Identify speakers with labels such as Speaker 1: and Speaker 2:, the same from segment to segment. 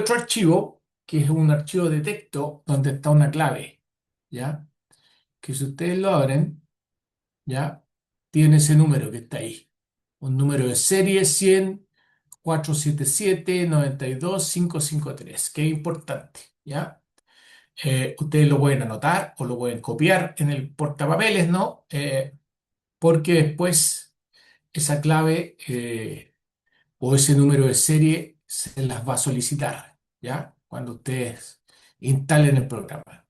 Speaker 1: otro archivo, que es un archivo de texto donde está una clave, ¿ya? Que si ustedes lo abren, ¿ya? Tiene ese número que está ahí. Un número de serie 100-477-92-553, que es importante, ¿ya? Ustedes lo pueden anotar o lo pueden copiar en el portapapeles, ¿no? Porque después esa clave o ese número de serie se las va a solicitar, ¿ya? Cuando ustedes instalen el programa.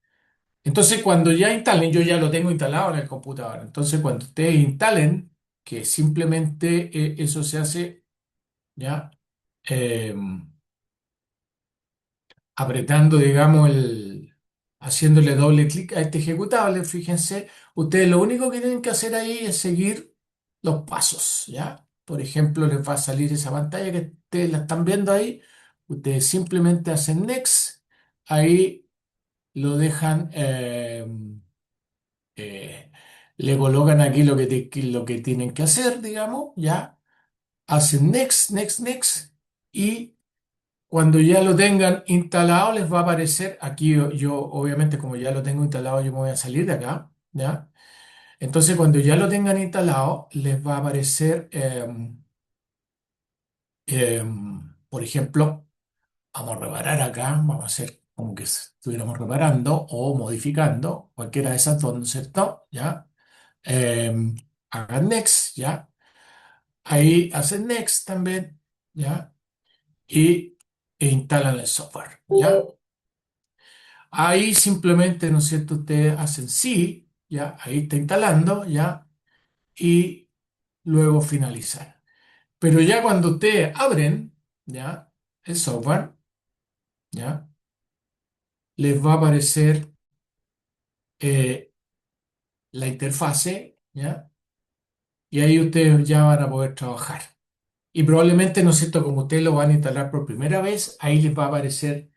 Speaker 1: Entonces, cuando ya instalen, yo ya lo tengo instalado en el computador. Entonces, cuando ustedes instalen, que simplemente eso se hace, ¿ya? Eh, apretando, digamos, haciéndole doble clic a este ejecutable, fíjense, ustedes lo único que tienen que hacer ahí es seguir los pasos, ¿ya? Por ejemplo, les va a salir esa pantalla que ustedes la están viendo ahí, ustedes simplemente hacen next, ahí lo dejan, eh, le colocan aquí lo que tienen que hacer, digamos, ¿ya? Hacen next, next, next, y cuando ya lo tengan instalado, les va a aparecer, aquí yo, obviamente como ya lo tengo instalado, yo me voy a salir de acá, ¿ya? Entonces cuando ya lo tengan instalado, les va a aparecer, por ejemplo, vamos a reparar acá, vamos a hacer como que estuviéramos reparando o modificando, cualquiera de esas dos, ¿no es cierto? ¿Ya? Hagan next, ¿ya? Ahí hacen next también, ¿ya? Y instalan el software, ¿ya? Ahí simplemente, ¿no es cierto? Ustedes hacen sí, ya, ahí está instalando, ya, y luego finalizar. Pero ya cuando ustedes abren, ya, el software, ya, les va a aparecer eh, la interfase, ya, y ahí ustedes ya van a poder trabajar. Y probablemente, ¿no es cierto? Como ustedes lo van a instalar por primera vez, ahí les va a aparecer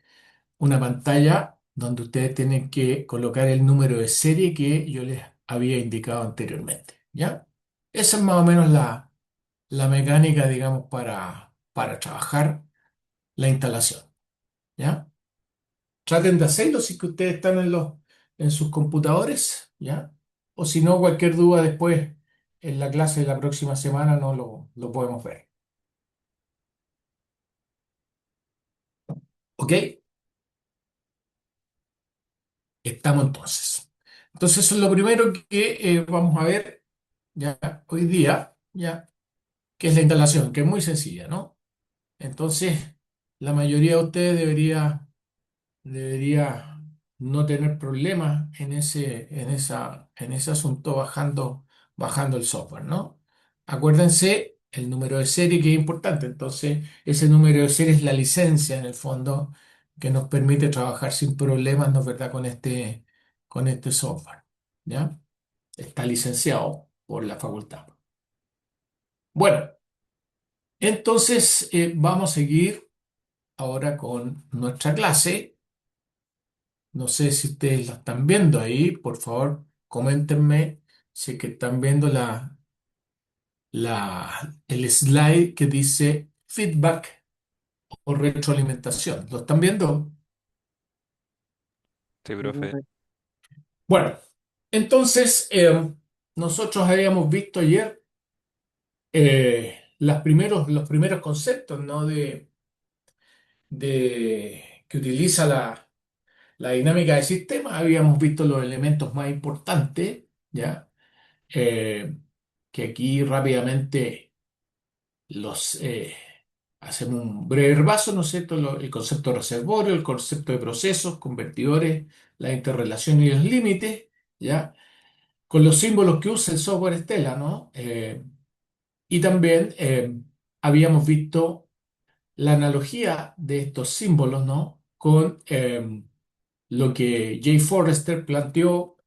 Speaker 1: una pantalla donde ustedes tienen que colocar el número de serie que yo les había indicado anteriormente, ¿ya? Esa es más o menos la mecánica, digamos, para trabajar la instalación, ¿ya? Traten de hacerlo si que ustedes están en sus computadores, ¿ya? O si no, cualquier duda después en la clase de la próxima semana no lo podemos ver, ¿ok? Estamos entonces. Entonces, eso es lo primero que vamos a ver ya hoy día, ya, que es la instalación, que es muy sencilla, ¿no? Entonces, la mayoría de ustedes debería no tener problemas en ese asunto bajando el software, ¿no? Acuérdense el número de serie que es importante. Entonces, ese número de serie es la licencia en el fondo que nos permite trabajar sin problemas, ¿no es verdad?, con este software, ¿ya? Está licenciado por la facultad. Bueno, entonces vamos a seguir ahora con nuestra clase. No sé si ustedes la están viendo ahí. Por favor, coméntenme si es que están viendo el slide que dice feedback o retroalimentación. ¿Lo están viendo?
Speaker 2: Sí,
Speaker 3: Sí,
Speaker 2: profe.
Speaker 3: profe.
Speaker 1: Bueno, entonces nosotros habíamos visto ayer los primeros conceptos, ¿no? Que utiliza la dinámica de sistemas. Habíamos visto los elementos más importantes, ¿ya? Eh, que aquí rápidamente los hacemos un breve repaso, ¿no es cierto? El concepto de reservorio, el concepto de procesos, convertidores, la interrelación y los límites, ¿ya? Con los símbolos que usa el software Stella, ¿no? Y también habíamos visto la analogía de estos símbolos, ¿no? Con lo que Jay Forrester planteó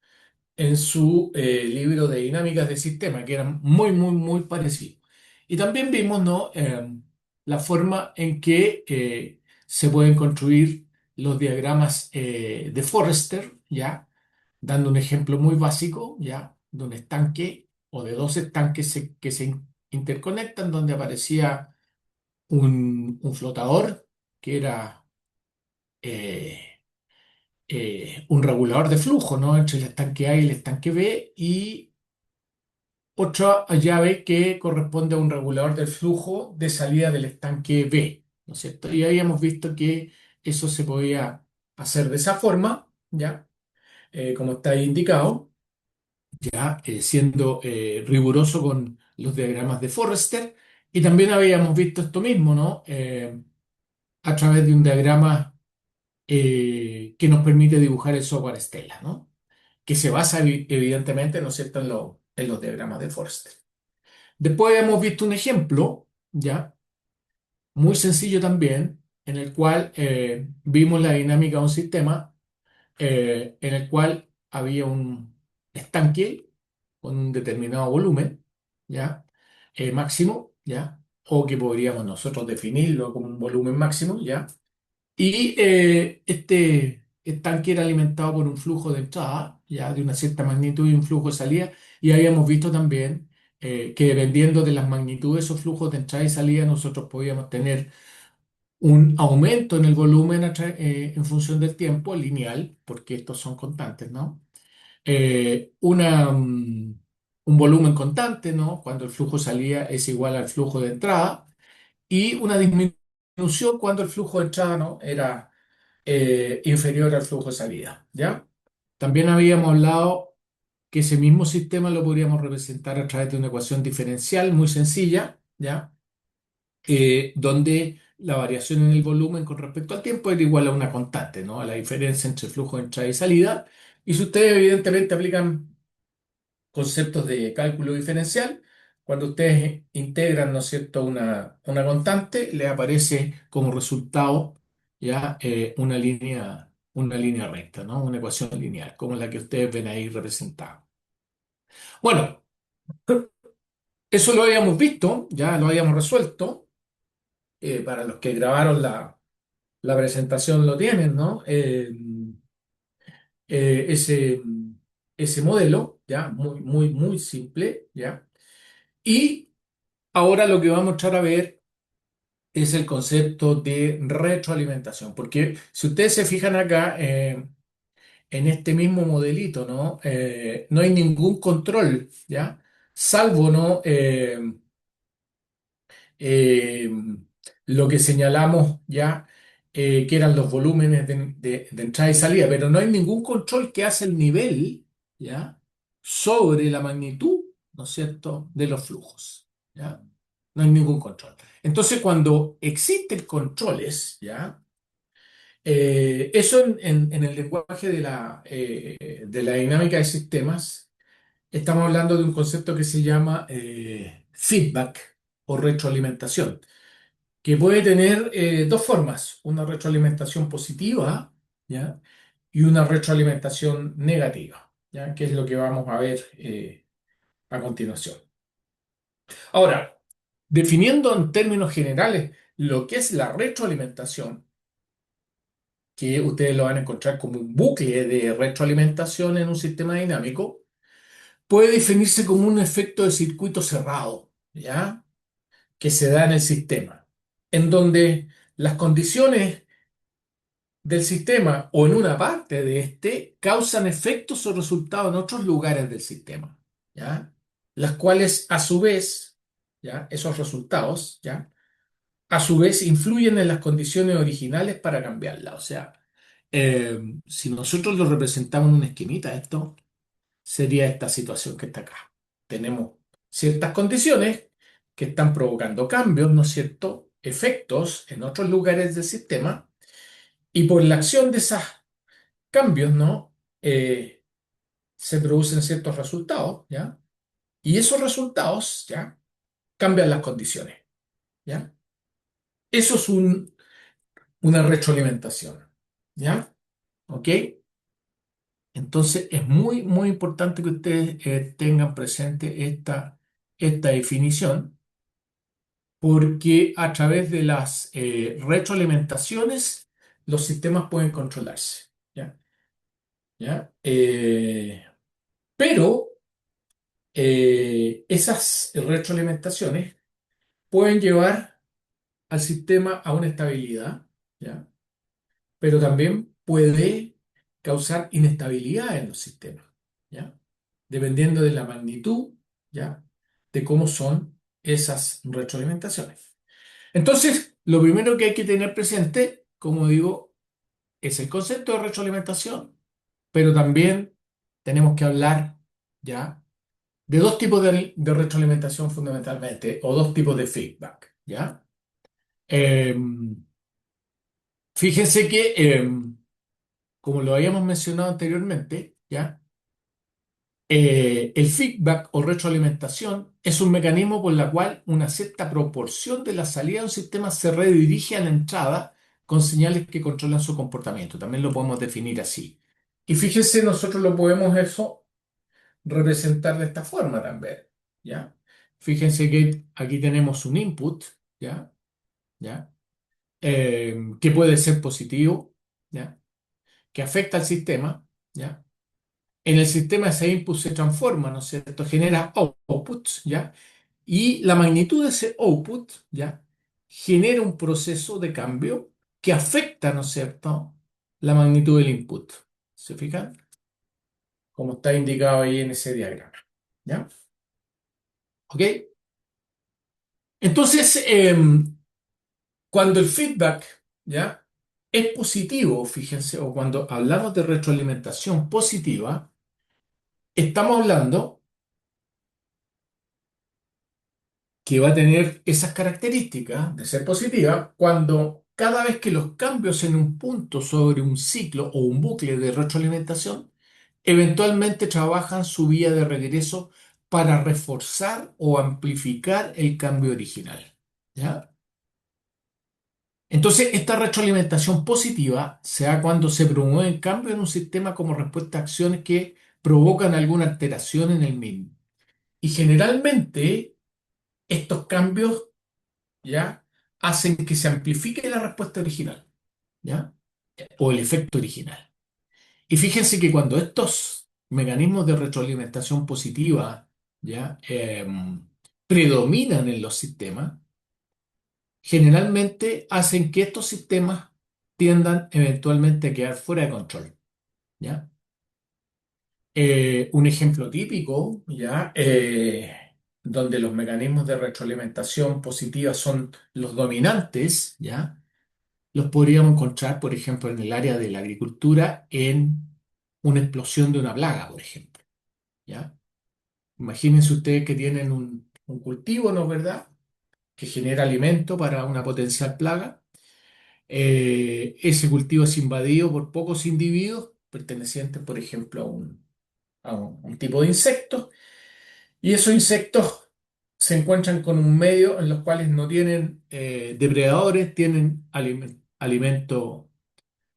Speaker 1: en su libro de dinámicas de sistema, que eran muy, muy, muy parecidos. Y también vimos, ¿no? La forma en que se pueden construir los diagramas de Forrester, ¿ya? Dando un ejemplo muy básico, ¿ya? De un estanque o de dos estanques que se interconectan, donde aparecía un flotador que era eh, un regulador de flujo, ¿no? Entre el estanque A y el estanque B, y otra llave que corresponde a un regulador del flujo de salida del estanque B, ¿no es cierto? Y habíamos visto que eso se podía hacer de esa forma, ¿ya? Como está ahí indicado, ya siendo riguroso con los diagramas de Forrester. Y también habíamos visto esto mismo, ¿no? A través de un diagrama que nos permite dibujar el software Stella, ¿no? Que se basa evidentemente, ¿no es cierto?, en los diagramas de Forrester. Después hemos visto un ejemplo, ¿ya? Muy sencillo también, en el cual vimos la dinámica de un sistema en el cual había un estanque con un determinado volumen, ¿ya? Máximo, ¿ya? O que podríamos nosotros definirlo como un volumen máximo, ¿ya? Y este estanque era alimentado por un flujo de entrada, ya de una cierta magnitud y un flujo de salida. Y habíamos visto también que dependiendo de las magnitudes de esos flujos de entrada y salida, nosotros podíamos tener un aumento en el volumen en función del tiempo lineal, porque estos son constantes, ¿no? Un volumen constante, ¿no? Cuando el flujo de salida es igual al flujo de entrada, y una disminución cuando el flujo de entrada, ¿no?, era inferior al flujo de salida, ¿ya? También habíamos hablado que ese mismo sistema lo podríamos representar a través de una ecuación diferencial muy sencilla, ¿ya? Donde la variación en el volumen con respecto al tiempo era igual a una constante, ¿no? A la diferencia entre el flujo de entrada y salida. Y si ustedes evidentemente aplican conceptos de cálculo diferencial, cuando ustedes integran, ¿no es cierto?, una constante, le aparece como resultado ya una línea recta, ¿no? Una ecuación lineal, como la que ustedes ven ahí representada. Bueno, eso lo habíamos visto, ya lo habíamos resuelto. Para los que grabaron la presentación lo tienen, ¿no? Ese, ese modelo, ¿ya? Muy, muy, muy simple, ¿ya? Y ahora lo que vamos a entrar a ver es el concepto de retroalimentación, porque si ustedes se fijan acá, en este mismo modelito, ¿no? No hay ningún control, ¿ya? Salvo, ¿no? eh, lo que señalamos ya, que eran los volúmenes de entrada y salida, pero no hay ningún control que hace el nivel, ¿ya?, sobre la magnitud, ¿no es cierto?, de los flujos, ¿ya? No hay ningún control. Entonces, cuando existen controles, ¿ya? Eso en el lenguaje de la dinámica de sistemas, estamos hablando de un concepto que se llama feedback o retroalimentación, que puede tener dos formas: una retroalimentación positiva, ¿ya?, y una retroalimentación negativa, ¿ya?, que es lo que vamos a ver a continuación. Ahora, definiendo en términos generales lo que es la retroalimentación, que ustedes lo van a encontrar como un bucle de retroalimentación en un sistema dinámico, puede definirse como un efecto de circuito cerrado, ¿ya?, que se da en el sistema, en donde las condiciones del sistema o en una parte de este causan efectos o resultados en otros lugares del sistema, ¿ya? Las cuales a su vez, ¿ya?, esos resultados, ¿ya?, a su vez influyen en las condiciones originales para cambiarla. O sea, si nosotros lo representamos en una esquemita, esto sería esta situación que está acá. Tenemos ciertas condiciones que están provocando cambios, ¿no es cierto?, efectos en otros lugares del sistema, y por la acción de esos cambios, ¿no? Se producen ciertos resultados, ¿ya? Y esos resultados, ¿ya?, cambian las condiciones, ¿ya? Eso es una retroalimentación, ¿ya? ¿Ok? Entonces es muy, muy importante que ustedes tengan presente esta definición, porque a través de las retroalimentaciones los sistemas pueden controlarse, ¿ya? ¿Ya? Pero esas retroalimentaciones pueden llevar al sistema a una estabilidad, ¿ya?, pero también puede causar inestabilidad en los sistemas, ¿ya? Dependiendo de la magnitud, ¿ya? De cómo son esas retroalimentaciones. Entonces, lo primero que hay que tener presente, como digo, es el concepto de retroalimentación, pero también tenemos que hablar, ¿ya? De dos tipos de retroalimentación fundamentalmente, o dos tipos de feedback, ¿ya? Fíjense que, como lo habíamos mencionado anteriormente, ¿ya? El feedback o retroalimentación es un mecanismo por el cual una cierta proporción de la salida de un sistema se redirige a la entrada con señales que controlan su comportamiento. También lo podemos definir así. Y fíjense, nosotros lo podemos eso representar de esta forma también, ¿ya? Fíjense que aquí tenemos un input, ¿ya? ¿Ya? Que puede ser positivo, ¿ya? Que afecta al sistema, ¿ya? En el sistema ese input se transforma, ¿no es cierto? Genera outputs, ¿ya? Y la magnitud de ese output, ¿ya? Genera un proceso de cambio que afecta, ¿no es cierto? La magnitud del input. ¿Se fijan? Como está indicado ahí en ese diagrama, ¿ya? ¿Ok? Entonces, cuando el feedback, ¿ya? Es positivo, fíjense, o cuando hablamos de retroalimentación positiva, estamos hablando que va a tener esas características de ser positiva cuando cada vez que los cambios en un punto sobre un ciclo o un bucle de retroalimentación eventualmente trabajan su vía de regreso para reforzar o amplificar el cambio original. ¿Ya? Entonces, esta retroalimentación positiva se da cuando se promueven cambios en un sistema como respuesta a acciones que provocan alguna alteración en el mismo. Y generalmente estos cambios, ¿ya? Hacen que se amplifique la respuesta original, ¿ya? O el efecto original. Y fíjense que cuando estos mecanismos de retroalimentación positiva, ¿ya? Predominan en los sistemas, generalmente hacen que estos sistemas tiendan eventualmente a quedar fuera de control, ¿ya? Un ejemplo típico, ¿ya? Donde los mecanismos de retroalimentación positiva son los dominantes, ¿ya? Los podríamos encontrar, por ejemplo, en el área de la agricultura, en una explosión de una plaga, por ejemplo, ¿ya? Imagínense ustedes que tienen un cultivo, ¿no es verdad?, que genera alimento para una potencial plaga. Ese cultivo es invadido por pocos individuos pertenecientes, por ejemplo, a un tipo de insectos, y esos insectos se encuentran con un medio en los cuales no tienen depredadores, tienen alimento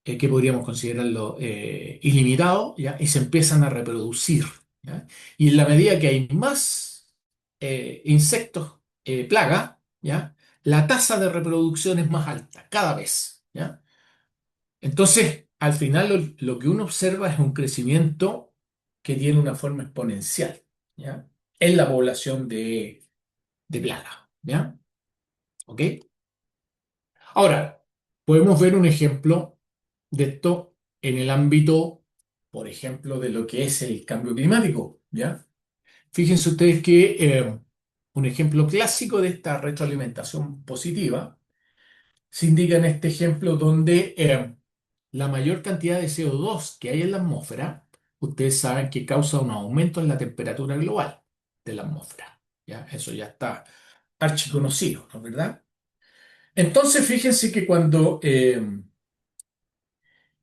Speaker 1: que podríamos considerarlo ilimitado, ¿ya? Y se empiezan a reproducir, ¿ya? Y en la medida que hay más insectos plaga, ¿ya? La tasa de reproducción es más alta, cada vez, ¿ya? Entonces, al final lo que uno observa es un crecimiento que tiene una forma exponencial, ¿ya? En la población de plaga, ¿ya? ¿Ok? Ahora, podemos ver un ejemplo de esto en el ámbito, por ejemplo, de lo que es el cambio climático, ¿ya? Fíjense ustedes que un ejemplo clásico de esta retroalimentación positiva se indica en este ejemplo donde la mayor cantidad de CO2 que hay en la atmósfera, ustedes saben que causa un aumento en la temperatura global de la atmósfera, ¿ya? Eso ya está archiconocido, ¿no es verdad? Entonces, fíjense que cuando ese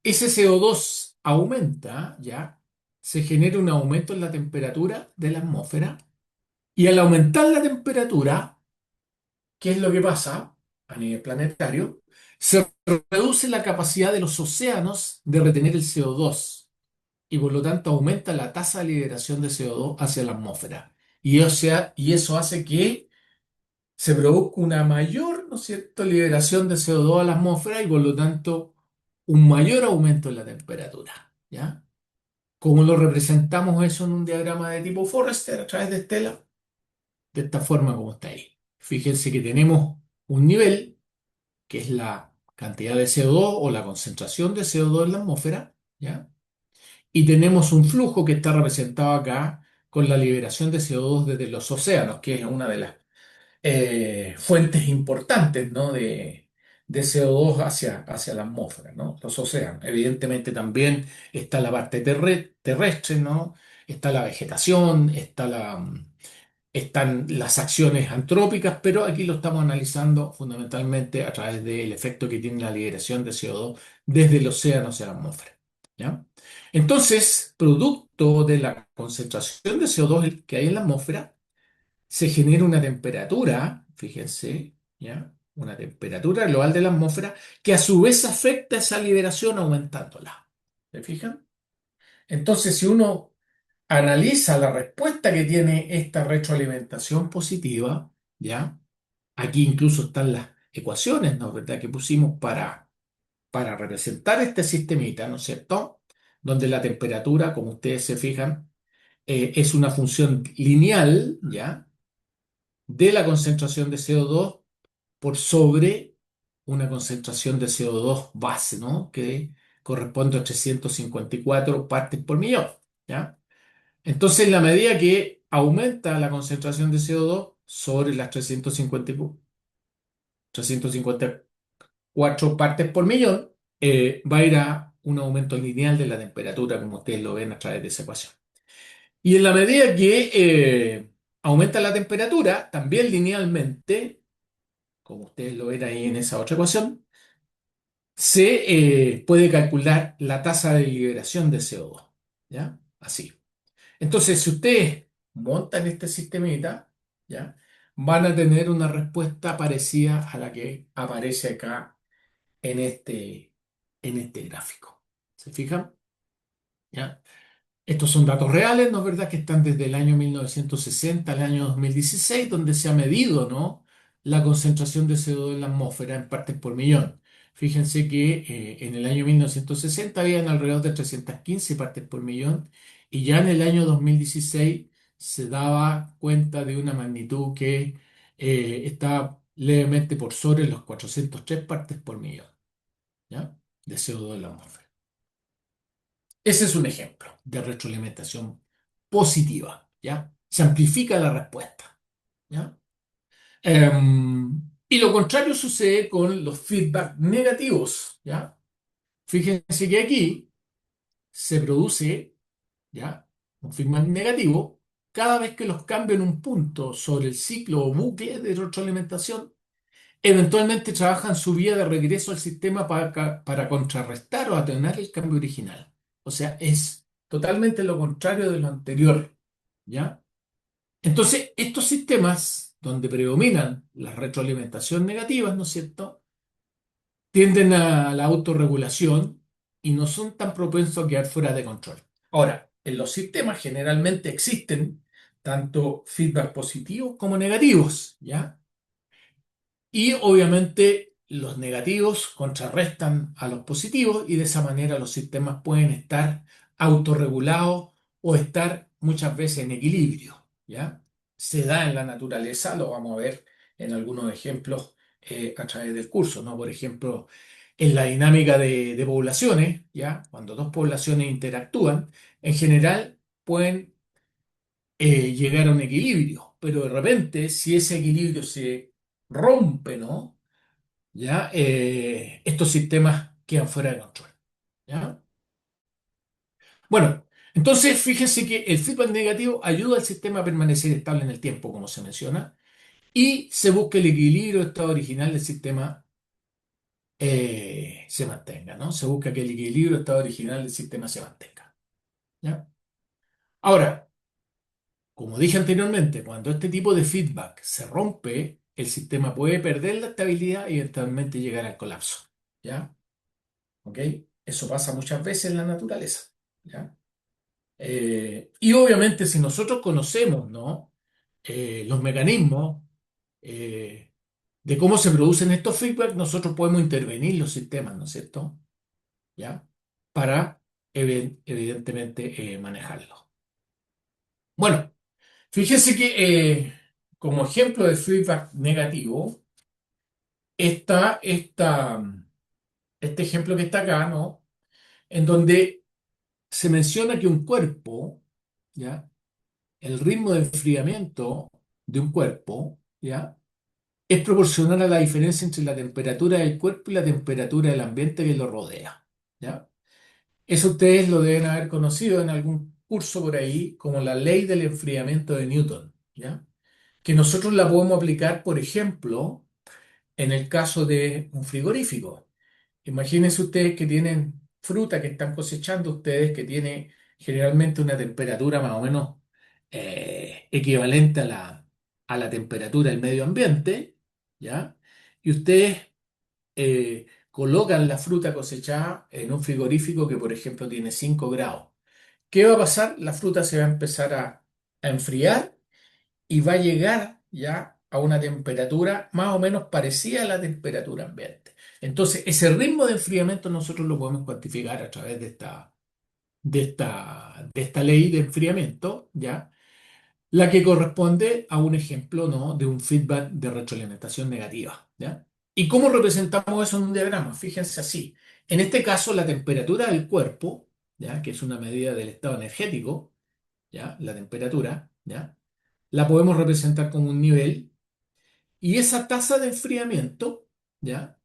Speaker 1: CO2 aumenta, ¿ya? Se genera un aumento en la temperatura de la atmósfera y al aumentar la temperatura, ¿qué es lo que pasa a nivel planetario? Se reduce la capacidad de los océanos de retener el CO2 y por lo tanto aumenta la tasa de liberación de CO2 hacia la atmósfera. Y eso hace que se produzca una mayor, ¿no es cierto?, liberación de CO2 a la atmósfera y por lo tanto un mayor aumento en la temperatura, ¿ya? ¿Cómo lo representamos eso en un diagrama de tipo Forrester a través de Estela? De esta forma como está ahí. Fíjense que tenemos un nivel, que es la cantidad de CO2 o la concentración de CO2 en la atmósfera, ¿ya? Y tenemos un flujo que está representado acá con la liberación de CO2 desde los océanos, que es una de las fuentes importantes, ¿no? de CO2 hacia la atmósfera, ¿no? Los océanos. Evidentemente también está la parte terrestre, ¿no? Está la vegetación, están las acciones antrópicas, pero aquí lo estamos analizando fundamentalmente a través del efecto que tiene la liberación de CO2 desde el océano hacia la atmósfera, ¿ya? Entonces, producto de la concentración de CO2 que hay en la atmósfera, se genera una temperatura, fíjense, ¿ya? Una temperatura global de la atmósfera que a su vez afecta esa liberación aumentándola. ¿Se fijan? Entonces, si uno analiza la respuesta que tiene esta retroalimentación positiva, ¿ya? Aquí incluso están las ecuaciones, ¿no? ¿Verdad? Que pusimos para representar este sistemita, ¿no es cierto? Donde la temperatura, como ustedes se fijan, es una función lineal, ¿ya? De la concentración de CO2 por sobre una concentración de CO2 base, ¿no? Que corresponde a 354 partes por millón, ¿ya? Entonces, en la medida que aumenta la concentración de CO2 sobre las 354 partes por millón, va a ir a un aumento lineal de la temperatura, como ustedes lo ven a través de esa ecuación. Y en la medida que aumenta la temperatura, también linealmente, como ustedes lo ven ahí en esa otra ecuación, se puede calcular la tasa de liberación de CO2. ¿Ya? Así. Entonces, si ustedes montan este sistemita, ¿ya? Van a tener una respuesta parecida a la que aparece acá en este gráfico. ¿Se fijan? ¿Ya? Estos son datos reales, ¿no es verdad? Que están desde el año 1960 al año 2016, donde se ha medido, ¿no? La concentración de CO2 en la atmósfera en partes por millón. Fíjense que en el año 1960 habían alrededor de 315 partes por millón y ya en el año 2016 se daba cuenta de una magnitud que estaba levemente por sobre los 403 partes por millón, ¿ya? De CO2 en la atmósfera. Ese es un ejemplo de retroalimentación positiva, ¿ya? Se amplifica la respuesta, ¿ya? Y lo contrario sucede con los feedback negativos, ¿ya? Fíjense que aquí se produce, ¿ya? Un feedback negativo cada vez que los cambio en un punto sobre el ciclo o bucle de retroalimentación eventualmente trabajan su vía de regreso al sistema para contrarrestar o atenuar el cambio original. O sea, es totalmente lo contrario de lo anterior, ¿ya? Entonces, estos sistemas donde predominan las retroalimentación negativas, ¿no es cierto?, tienden a la autorregulación y no son tan propensos a quedar fuera de control. Ahora, en los sistemas generalmente existen tanto feedback positivos como negativos, ¿ya? Y obviamente los negativos contrarrestan a los positivos y de esa manera los sistemas pueden estar autorregulados o estar muchas veces en equilibrio, ¿ya? Se da en la naturaleza, lo vamos a ver en algunos ejemplos a través del curso, ¿no? Por ejemplo, en la dinámica de poblaciones, ¿ya? Cuando dos poblaciones interactúan, en general pueden llegar a un equilibrio, pero de repente, si ese equilibrio se rompe, ¿no? ¿Ya? Estos sistemas quedan fuera de control, ¿ya? Bueno, entonces fíjense que el feedback negativo ayuda al sistema a permanecer estable en el tiempo, como se menciona, y se busca el equilibrio, estado original del sistema se mantenga, ¿no? Se busca que el equilibrio, estado original del sistema se mantenga, ¿ya? Ahora, como dije anteriormente, cuando este tipo de feedback se rompe, el sistema puede perder la estabilidad y eventualmente llegar al colapso, ¿ya? ¿Ok? Eso pasa muchas veces en la naturaleza, ¿ya? Y obviamente si nosotros conocemos, ¿no? Los mecanismos de cómo se producen estos feedback, nosotros podemos intervenir los sistemas, ¿no es cierto? ¿Ya? Para evidentemente manejarlos. Bueno, fíjese que como ejemplo de feedback negativo está esta. este ejemplo que está acá, ¿no? En donde se menciona que un cuerpo, ¿ya? El ritmo de enfriamiento de un cuerpo, ¿ya? Es proporcional a la diferencia entre la temperatura del cuerpo y la temperatura del ambiente que lo rodea, ¿ya? Eso ustedes lo deben haber conocido en algún curso por ahí, como la ley del enfriamiento de Newton, ¿ya? Que nosotros la podemos aplicar, por ejemplo, en el caso de un frigorífico. Imagínense ustedes que tienen fruta que están cosechando ustedes, que tiene generalmente una temperatura más o menos equivalente a la temperatura del medio ambiente, ¿ya? Y ustedes colocan la fruta cosechada en un frigorífico que, por ejemplo, tiene 5 grados. ¿Qué va a pasar? La fruta se va a empezar a enfriar y va a llegar ya a una temperatura más o menos parecida a la temperatura ambiente. Entonces, ese ritmo de enfriamiento nosotros lo podemos cuantificar a través de esta ley de enfriamiento, ¿ya? La que corresponde a un ejemplo, ¿no? De un feedback de retroalimentación negativa, ¿ya? ¿Y cómo representamos eso en un diagrama? Fíjense así. En este caso, la temperatura del cuerpo, ¿ya? Que es una medida del estado energético, ¿ya? La temperatura, ¿ya? La podemos representar como un nivel y esa tasa de enfriamiento, ¿ya?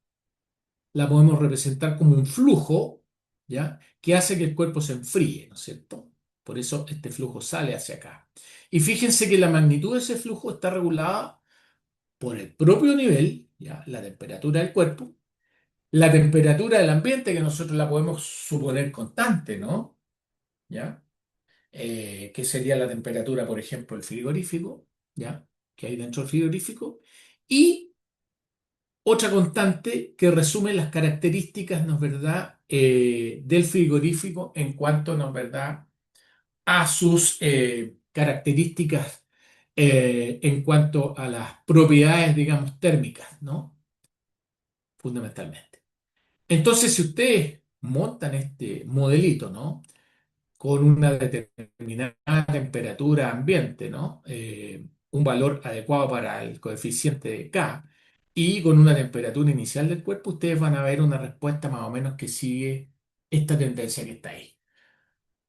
Speaker 1: La podemos representar como un flujo, ¿ya? Que hace que el cuerpo se enfríe, ¿no es cierto? Por eso este flujo sale hacia acá. Y fíjense que la magnitud de ese flujo está regulada por el propio nivel, ¿ya? La temperatura del cuerpo, la temperatura del ambiente, que nosotros la podemos suponer constante, ¿no? ¿Ya? Que sería la temperatura, por ejemplo, del frigorífico, ¿ya? Que hay dentro del frigorífico, y otra constante que resume las características, ¿no es verdad?, del frigorífico en cuanto, ¿no es verdad?, a sus características en cuanto a las propiedades, digamos, térmicas, ¿no? Fundamentalmente. Entonces, si ustedes montan este modelito, ¿no? Con una determinada temperatura ambiente, ¿no? Un valor adecuado para el coeficiente de K y con una temperatura inicial del cuerpo, ustedes van a ver una respuesta más o menos que sigue esta tendencia que está ahí.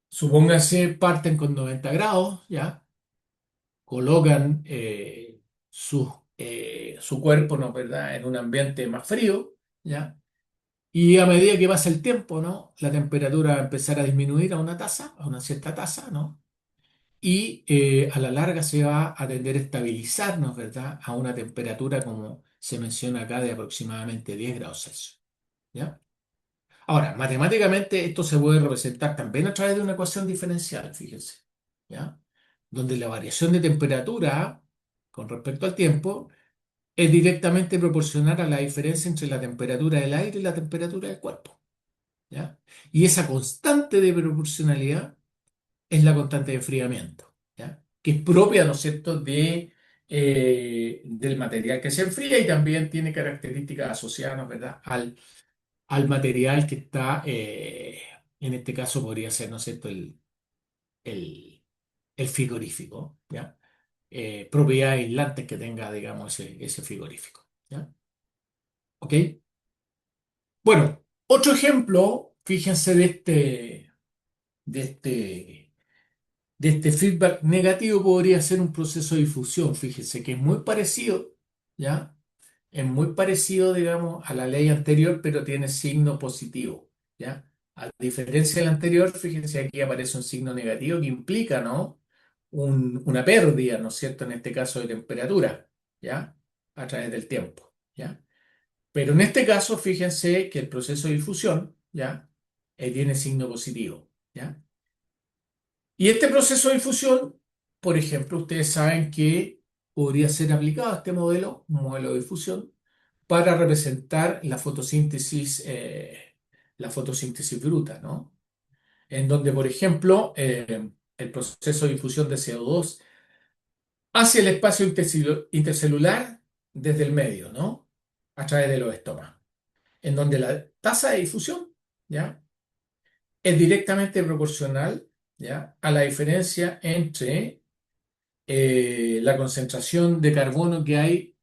Speaker 1: Supónganse, parten con 90 grados, ¿ya? Colocan su cuerpo, ¿no? ¿Verdad? En un ambiente más frío, ¿ya? Y a medida que pasa el tiempo, ¿no? La temperatura va a empezar a disminuir a una tasa, a una cierta tasa, ¿no? Y a la larga se va a tender a estabilizarnos, ¿verdad? A una temperatura, como se menciona acá, de aproximadamente 10 grados Celsius, ¿ya? Ahora, matemáticamente esto se puede representar también a través de una ecuación diferencial, fíjense, ¿ya? Donde la variación de temperatura con respecto al tiempo es directamente proporcional a la diferencia entre la temperatura del aire y la temperatura del cuerpo, ¿ya? Y esa constante de proporcionalidad es la constante de enfriamiento, ¿ya? Que es propia, ¿no es cierto?, del material que se enfría y también tiene características asociadas, ¿no es verdad?, al material que está, en este caso podría ser, ¿no es cierto?, el, el frigorífico, ¿ya? Propiedades aislantes que tenga, digamos, ese frigorífico, ¿ya? ¿Ok? Bueno, otro ejemplo, fíjense de este de este feedback negativo podría ser un proceso de difusión. Fíjese que es muy parecido, ¿ya? Es muy parecido, digamos, a la ley anterior, pero tiene signo positivo, ¿ya? A diferencia del anterior, fíjense aquí aparece un signo negativo que implica, ¿no? Una pérdida, ¿no es cierto? En este caso de temperatura, ¿ya? A través del tiempo, ¿ya? Pero en este caso, fíjense que el proceso de difusión, ¿ya? Tiene signo positivo, ¿ya? Y este proceso de difusión, por ejemplo, ustedes saben que podría ser aplicado este modelo, un modelo de difusión, para representar la fotosíntesis bruta, ¿no? En donde, por ejemplo, el proceso de difusión de CO2 hacia el espacio intercelular desde el medio, ¿no? A través de los estomas, en donde la tasa de difusión, ¿ya? Es directamente proporcional, ¿ya? A la diferencia entre la concentración de carbono que hay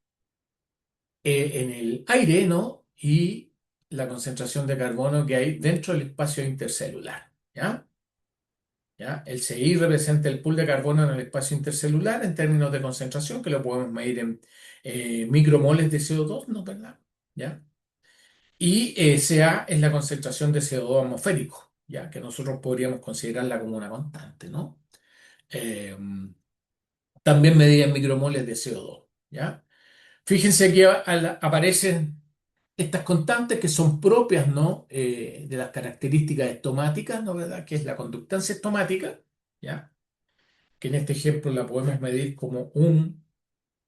Speaker 1: en el aire, ¿no? Y la concentración de carbono que hay dentro del espacio intercelular. ¿Ya? ¿Ya? El CI representa el pool de carbono en el espacio intercelular en términos de concentración, que lo podemos medir en micromoles de CO2, ¿no? ¿Verdad? ¿Ya? Y Ca es la concentración de CO2 atmosférico, ¿ya? Que nosotros podríamos considerarla como una constante, ¿no? Eh, También medida en micromoles de CO2, ¿ya? Fíjense que aparecen estas constantes que son propias, ¿no? De las características estomáticas, ¿no? ¿Verdad? Que es la conductancia estomática, ¿ya? Que en este ejemplo la podemos medir como un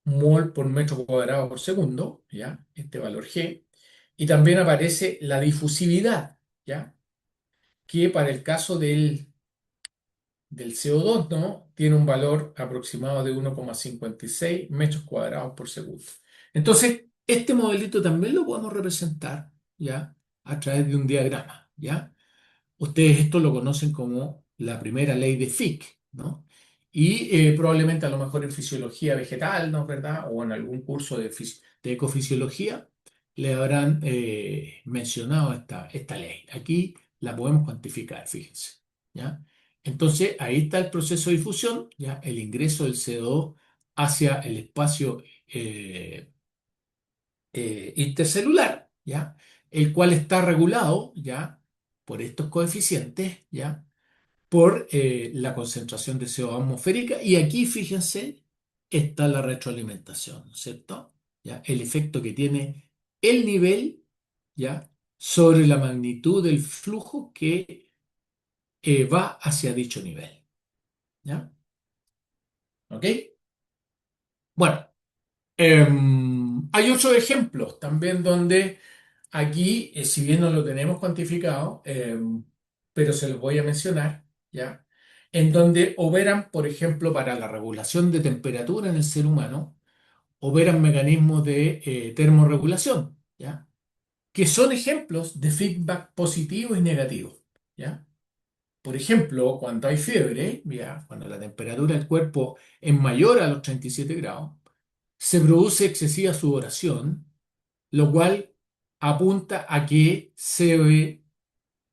Speaker 1: mol por metro cuadrado por segundo, ¿ya? Este valor G. Y también aparece la difusividad, ¿ya? Que para el caso del CO2, ¿no? Tiene un valor aproximado de 1,56 metros cuadrados por segundo. Entonces, este modelito también lo podemos representar, ¿ya? A través de un diagrama, ¿ya? Ustedes esto lo conocen como la primera ley de Fick, ¿no? Y probablemente a lo mejor en fisiología vegetal, ¿no? ¿Verdad? O en algún curso de ecofisiología le habrán mencionado esta ley. Aquí la podemos cuantificar, fíjense, ¿ya? Entonces, ahí está el proceso de difusión, ¿ya? El ingreso del CO2 hacia el espacio intercelular, ¿ya? El cual está regulado, ¿ya? Por estos coeficientes, ¿ya? Por la concentración de CO2 atmosférica. Y aquí, fíjense, está la retroalimentación, ¿no es cierto? ¿Ya? El efecto que tiene el nivel, ¿ya? Sobre la magnitud del flujo que va hacia dicho nivel, ¿ya? ¿Ok? Bueno, hay otros ejemplos también donde aquí, si bien no lo tenemos cuantificado, pero se los voy a mencionar, ¿ya? En donde operan, por ejemplo, para la regulación de temperatura en el ser humano, operan mecanismos de termorregulación, ¿ya? Que son ejemplos de feedback positivo y negativo, ¿ya? Por ejemplo, cuando hay fiebre, ¿ya? Cuando la temperatura del cuerpo es mayor a los 37 grados, se produce excesiva sudoración, lo cual apunta a que se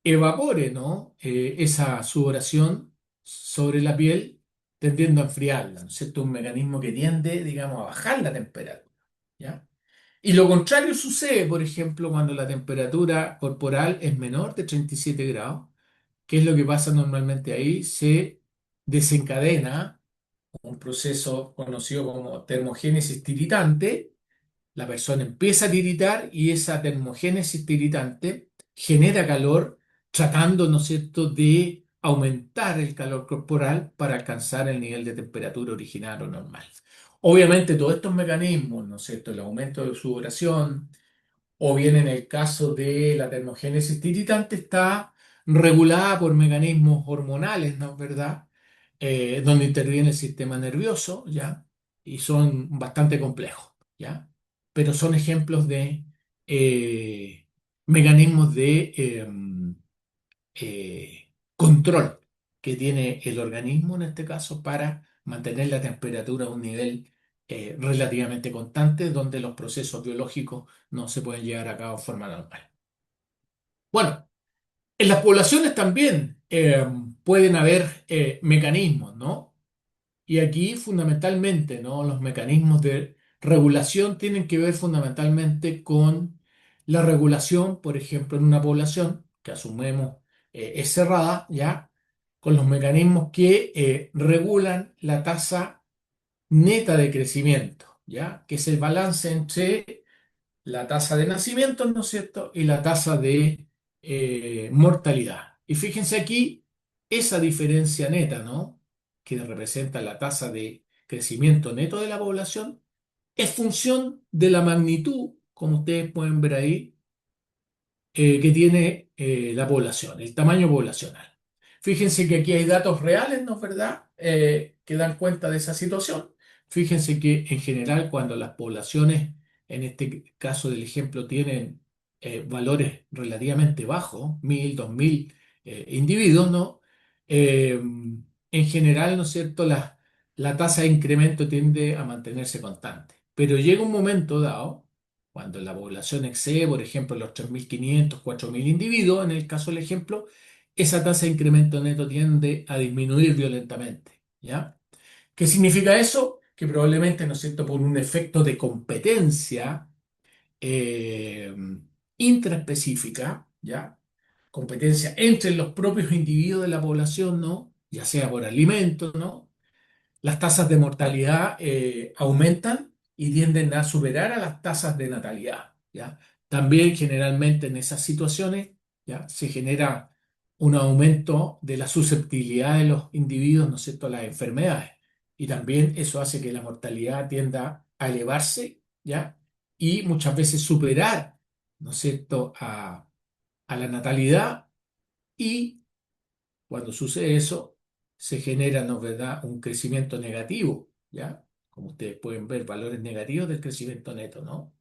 Speaker 1: evapore, ¿no? Esa sudoración sobre la piel, tendiendo a enfriarla, ¿no es cierto? Un mecanismo que tiende, digamos, a bajar la temperatura, ¿ya? Y lo contrario sucede, por ejemplo, cuando la temperatura corporal es menor de 37 grados. ¿Qué es lo que pasa normalmente ahí? Se desencadena un proceso conocido como termogénesis tiritante. La persona empieza a tiritar y esa termogénesis tiritante genera calor tratando, ¿no es cierto?, de aumentar el calor corporal para alcanzar el nivel de temperatura original o normal. Obviamente todos estos mecanismos, ¿no es cierto?, el aumento de sudoración, o bien en el caso de la termogénesis tiritante está regulada por mecanismos hormonales, ¿no es verdad? Donde interviene el sistema nervioso, ¿ya? Y son bastante complejos, ¿ya? Pero son ejemplos de mecanismos de control que tiene el organismo en este caso para mantener la temperatura a un nivel relativamente constante, donde los procesos biológicos no se pueden llevar a cabo de forma normal. Bueno, en las poblaciones también pueden haber mecanismos, ¿no? Y aquí fundamentalmente, ¿no? Los mecanismos de regulación tienen que ver fundamentalmente con la regulación, por ejemplo, en una población que asumimos es cerrada, ¿ya? Con los mecanismos que regulan la tasa neta de crecimiento, ¿ya? Que es el balance entre la tasa de nacimiento, ¿no es cierto?, y la tasa de mortalidad. Y fíjense aquí esa diferencia neta, ¿no?, que representa la tasa de crecimiento neto de la población, es función de la magnitud, como ustedes pueden ver ahí, que tiene la población, el tamaño poblacional. Fíjense que aquí hay datos reales, ¿no es verdad?, que dan cuenta de esa situación. Fíjense que en general cuando las poblaciones, en este caso del ejemplo, tienen valores relativamente bajos, 1.000, 2.000 individuos, ¿no? En general, ¿no es cierto?, la tasa de incremento tiende a mantenerse constante. Pero llega un momento dado Cuando la población excede, por ejemplo, los 3.500, 4.000 individuos, en el caso del ejemplo, esa tasa de incremento neto tiende a disminuir violentamente, ¿ya? ¿Qué significa eso? Que probablemente, ¿no es cierto?, por un efecto de competencia eh, intraespecífica, ¿ya? Competencia entre los propios individuos de la población, ¿no? Ya sea por alimentos, ¿no? Las tasas de mortalidad aumentan y tienden a superar a las tasas de natalidad, ¿ya? También generalmente en esas situaciones, ¿ya? Se genera un aumento de la susceptibilidad de los individuos, ¿no es cierto?, a las enfermedades. Y también eso hace que la mortalidad tienda a elevarse, ¿ya? Y muchas veces superar, ¿no es cierto?, a la natalidad. Y cuando sucede eso, se genera, ¿no es verdad?, un crecimiento negativo, ¿ya? Como ustedes pueden ver, valores negativos del crecimiento neto, ¿no?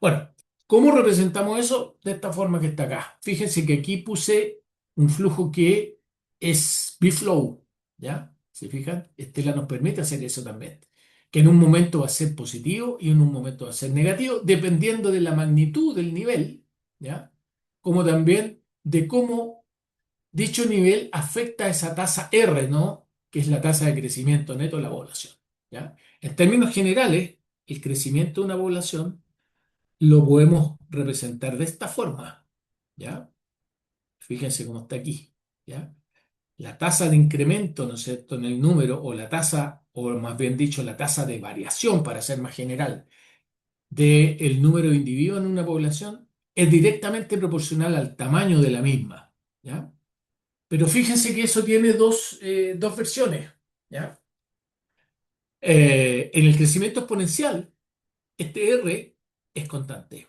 Speaker 1: Bueno, ¿cómo representamos eso? De esta forma que está acá. Fíjense que aquí puse un flujo que es B-flow, ¿ya? ¿Se fijan? Estela nos permite hacer eso también. Que en un momento va a ser positivo y en un momento va a ser negativo, dependiendo de la magnitud del nivel, ¿ya? Como también de cómo dicho nivel afecta a esa tasa R, ¿no? Que es la tasa de crecimiento neto de la población, ¿ya? En términos generales, el crecimiento de una población lo podemos representar de esta forma, ¿ya? Fíjense cómo está aquí, ¿ya? La tasa de incremento, ¿no es cierto?, en el número, o la tasa, o más bien dicho, la tasa de variación, para ser más general, del número de individuos en una población, es directamente proporcional al tamaño de la misma, ¿ya? Pero fíjense que eso tiene dos versiones, ¿ya? En el crecimiento exponencial, este R es constante.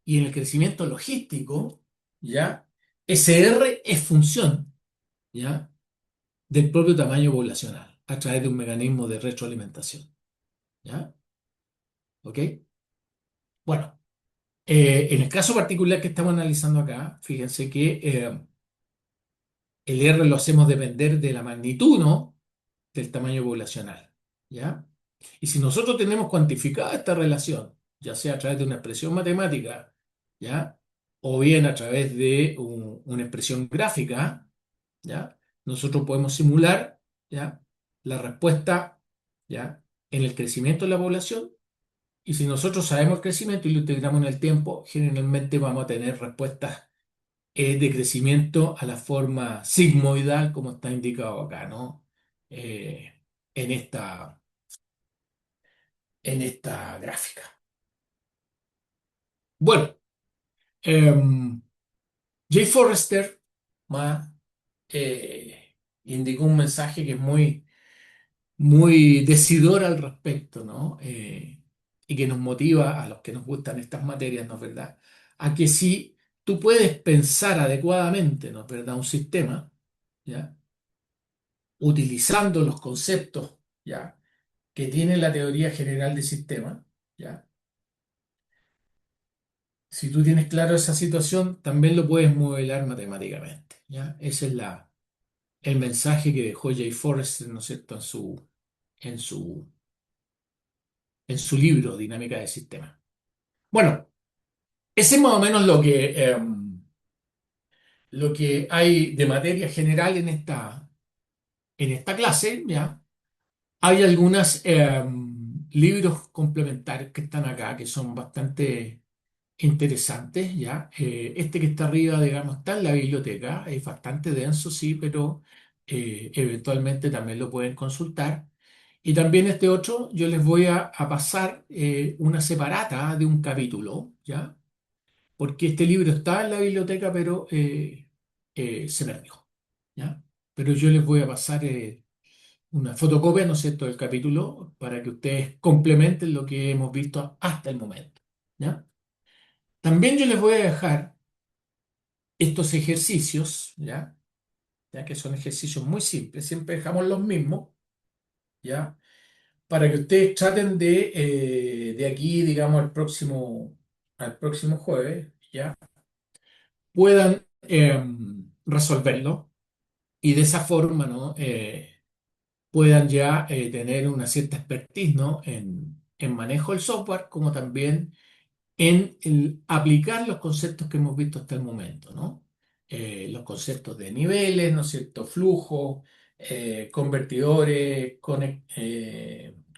Speaker 1: Y en el crecimiento logístico, ¿ya? Ese R es función, ¿ya? Del propio tamaño poblacional, a través de un mecanismo de retroalimentación, ¿ya? ¿Ok? Bueno, en el caso particular que estamos analizando acá, fíjense que el R lo hacemos depender de la magnitud, ¿no?, del tamaño poblacional, ¿ya? Y si nosotros tenemos cuantificada esta relación, ya sea a través de una expresión matemática, ¿ya? O bien a través de una expresión gráfica, ¿ya? Nosotros podemos simular, ¿ya?, la respuesta, ¿ya?, en el crecimiento de la población. Y si nosotros sabemos el crecimiento y lo integramos en el tiempo, generalmente vamos a tener respuestas de crecimiento a la forma sigmoidal, como está indicado acá, ¿no? Eh, en esta gráfica. Bueno, Jay Forrester ma, indicó un mensaje que es muy, muy decidor al respecto, ¿no? Y que nos motiva a los que nos gustan estas materias, ¿no es verdad? A que si tú puedes pensar adecuadamente, ¿no es verdad?, un sistema, ¿ya?, utilizando los conceptos, ¿ya?, que tiene la teoría general de sistemas, ¿ya? Si tú tienes claro esa situación, también lo puedes modelar matemáticamente, ¿ya? Ese es el mensaje que dejó Jay Forrester, ¿no es cierto?, en su, en su libro Dinámica de Sistemas. Bueno, ese es más o menos lo que hay de materia general en esta clase, ¿ya? Hay algunos libros complementarios que están acá que son bastante interesantes, ¿ya? Este que está arriba, digamos, está en la biblioteca, es bastante denso, sí, pero eventualmente también lo pueden consultar. Y también este otro, yo les voy a pasar una separata de un capítulo, ¿ya? Porque este libro está en la biblioteca, pero se perdió, ¿ya? Pero yo les voy a pasar una fotocopia, ¿no es cierto?, del capítulo para que ustedes complementen lo que hemos visto hasta el momento, ¿ya? También yo les voy a dejar estos ejercicios, ¿ya? Ya que son ejercicios muy simples, siempre dejamos los mismos, ¿ya? Para que ustedes traten de aquí, digamos, al próximo jueves, ¿ya?, puedan resolverlo y de esa forma, ¿no?, puedan ya tener una cierta expertise, ¿no?, en manejo del software, como también en aplicar los conceptos que hemos visto hasta el momento, ¿no? Los conceptos de niveles, ¿no es cierto? Flujo, convertidores,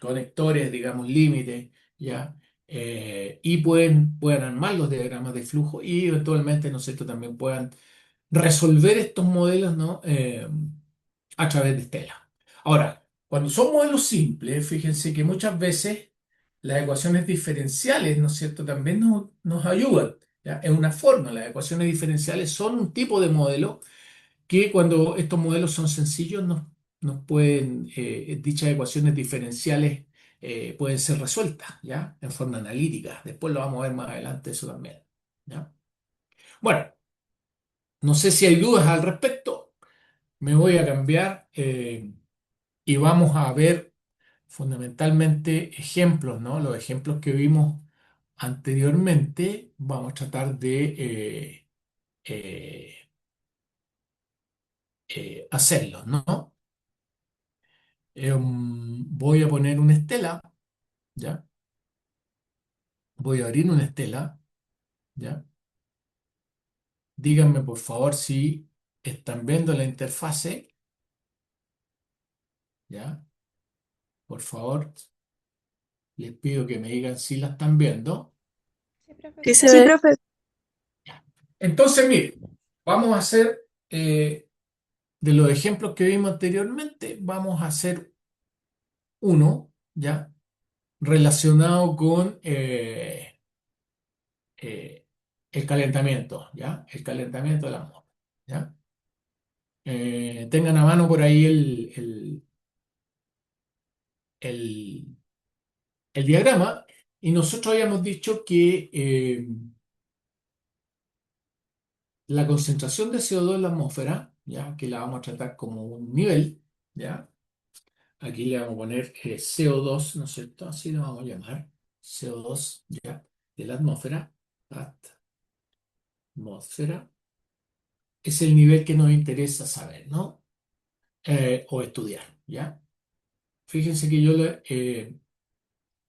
Speaker 1: conectores, digamos, límites, ¿ya? Y pueden armar los diagramas de flujo y eventualmente, ¿no es cierto?, también puedan resolver estos modelos, ¿no? A través de Stella. Ahora, cuando son modelos simples, fíjense que muchas veces las ecuaciones diferenciales, ¿no es cierto?, también nos ayudan. ¿Ya? Es una forma, las ecuaciones diferenciales son un tipo de modelo que cuando estos modelos son sencillos, nos pueden, dichas ecuaciones diferenciales pueden ser resueltas, ¿ya? En forma analítica. Después lo vamos a ver más adelante eso también, ¿ya? Bueno, no sé si hay dudas al respecto. Me voy a cambiar y vamos a ver fundamentalmente ejemplos, ¿no? Los ejemplos que vimos anteriormente, vamos a tratar de eh, hacerlos, ¿no? Voy a poner una estela, ¿ya? Voy a abrir una estela, ¿ya? Díganme por favor si están viendo la interfase, ¿ya? Por favor, les pido que me digan si la están viendo.
Speaker 2: Sí, profe,
Speaker 3: Sí
Speaker 2: se
Speaker 3: se
Speaker 2: ve.
Speaker 3: ve.
Speaker 2: Profe.
Speaker 1: Ya. Entonces, miren, vamos a hacer de los ejemplos que vimos anteriormente, vamos a hacer uno, ¿ya? Relacionado con eh, el calentamiento, ¿ya? El calentamiento de la atmósfera, ¿ya? Tengan a mano por ahí el- el diagrama y nosotros habíamos dicho que la concentración de CO2 en la atmósfera, ¿ya? Que la vamos a tratar como un nivel, ¿ya? Aquí le vamos a poner CO2, ¿no es cierto? Así lo vamos a llamar, CO2, ¿ya? De la atmósfera, atmósfera, es el nivel que nos interesa saber, ¿no? O estudiar, ¿ya? Fíjense que yo le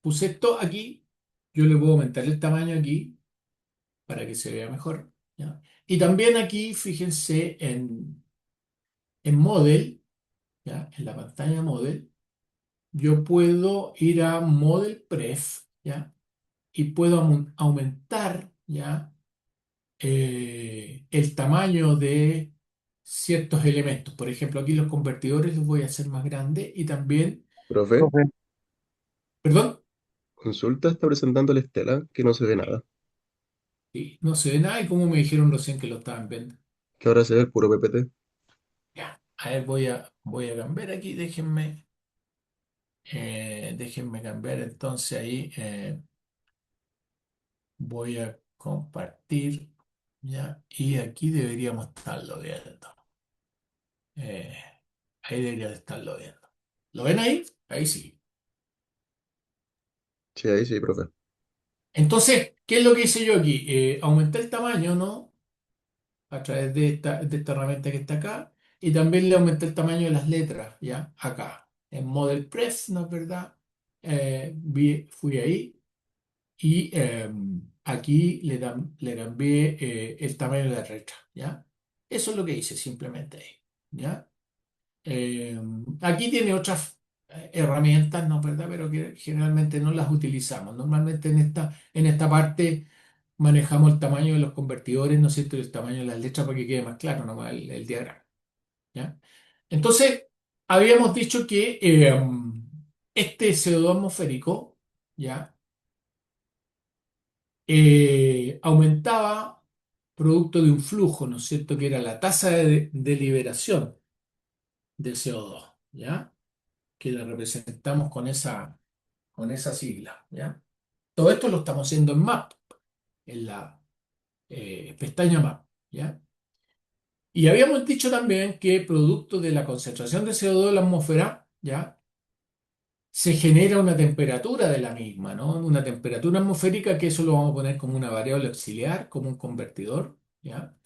Speaker 1: puse esto aquí, yo le puedo aumentar el tamaño aquí para que se vea mejor, ¿ya? Y también aquí, fíjense en Model, ¿ya? En la pantalla Model, yo puedo ir a Model Pref, ¿ya? Y puedo aumentar, ¿ya? El tamaño de ciertos elementos. Por ejemplo, aquí los convertidores los voy a hacer más grandes y también,
Speaker 3: Profe,
Speaker 1: profe, perdón,
Speaker 3: consulta está presentando la estela que no se ve nada.
Speaker 1: sí, no se ve nada y como me dijeron recién que lo estaban viendo.
Speaker 3: Que ahora se ve el puro PPT.
Speaker 1: Ya, a ver, voy a cambiar aquí, déjenme cambiar entonces ahí, voy a compartir, ya, y aquí deberíamos estarlo viendo. Eh, ahí debería de estarlo viendo. ¿Lo ven ahí? Ahí sí.
Speaker 3: Sí, ahí sí, profe.
Speaker 1: Entonces, ¿qué es lo que hice yo aquí? Aumenté el tamaño, ¿no? A través de esta herramienta que está acá. Y también le aumenté el tamaño de las letras, ¿ya? Acá. En Model Press, ¿no es verdad? Fui ahí y aquí le cambié el tamaño de la letra, ¿ya? Eso es lo que hice simplemente ahí, ¿ya? Eh, aquí tiene otras herramientas, ¿no? ¿Verdad? Pero que generalmente no las utilizamos. Normalmente en esta parte manejamos el tamaño de los convertidores, ¿no es cierto? Y el tamaño de las letras para que quede más claro, ¿no? El diagrama, ¿ya? Entonces, habíamos dicho que este CO2 atmosférico, ¿ya? Aumentaba producto de un flujo, ¿no es cierto? Que era la tasa de liberación del CO2, ¿ya? Que la representamos con esa sigla, ¿ya? Todo esto lo estamos haciendo en MAP, en la pestaña MAP, ¿ya? Y habíamos dicho también que producto de la concentración de CO2 en la atmósfera, ¿ya? Se genera una temperatura de la misma, ¿no? Una temperatura atmosférica que eso lo vamos a poner como una variable auxiliar, como un convertidor, ¿ya?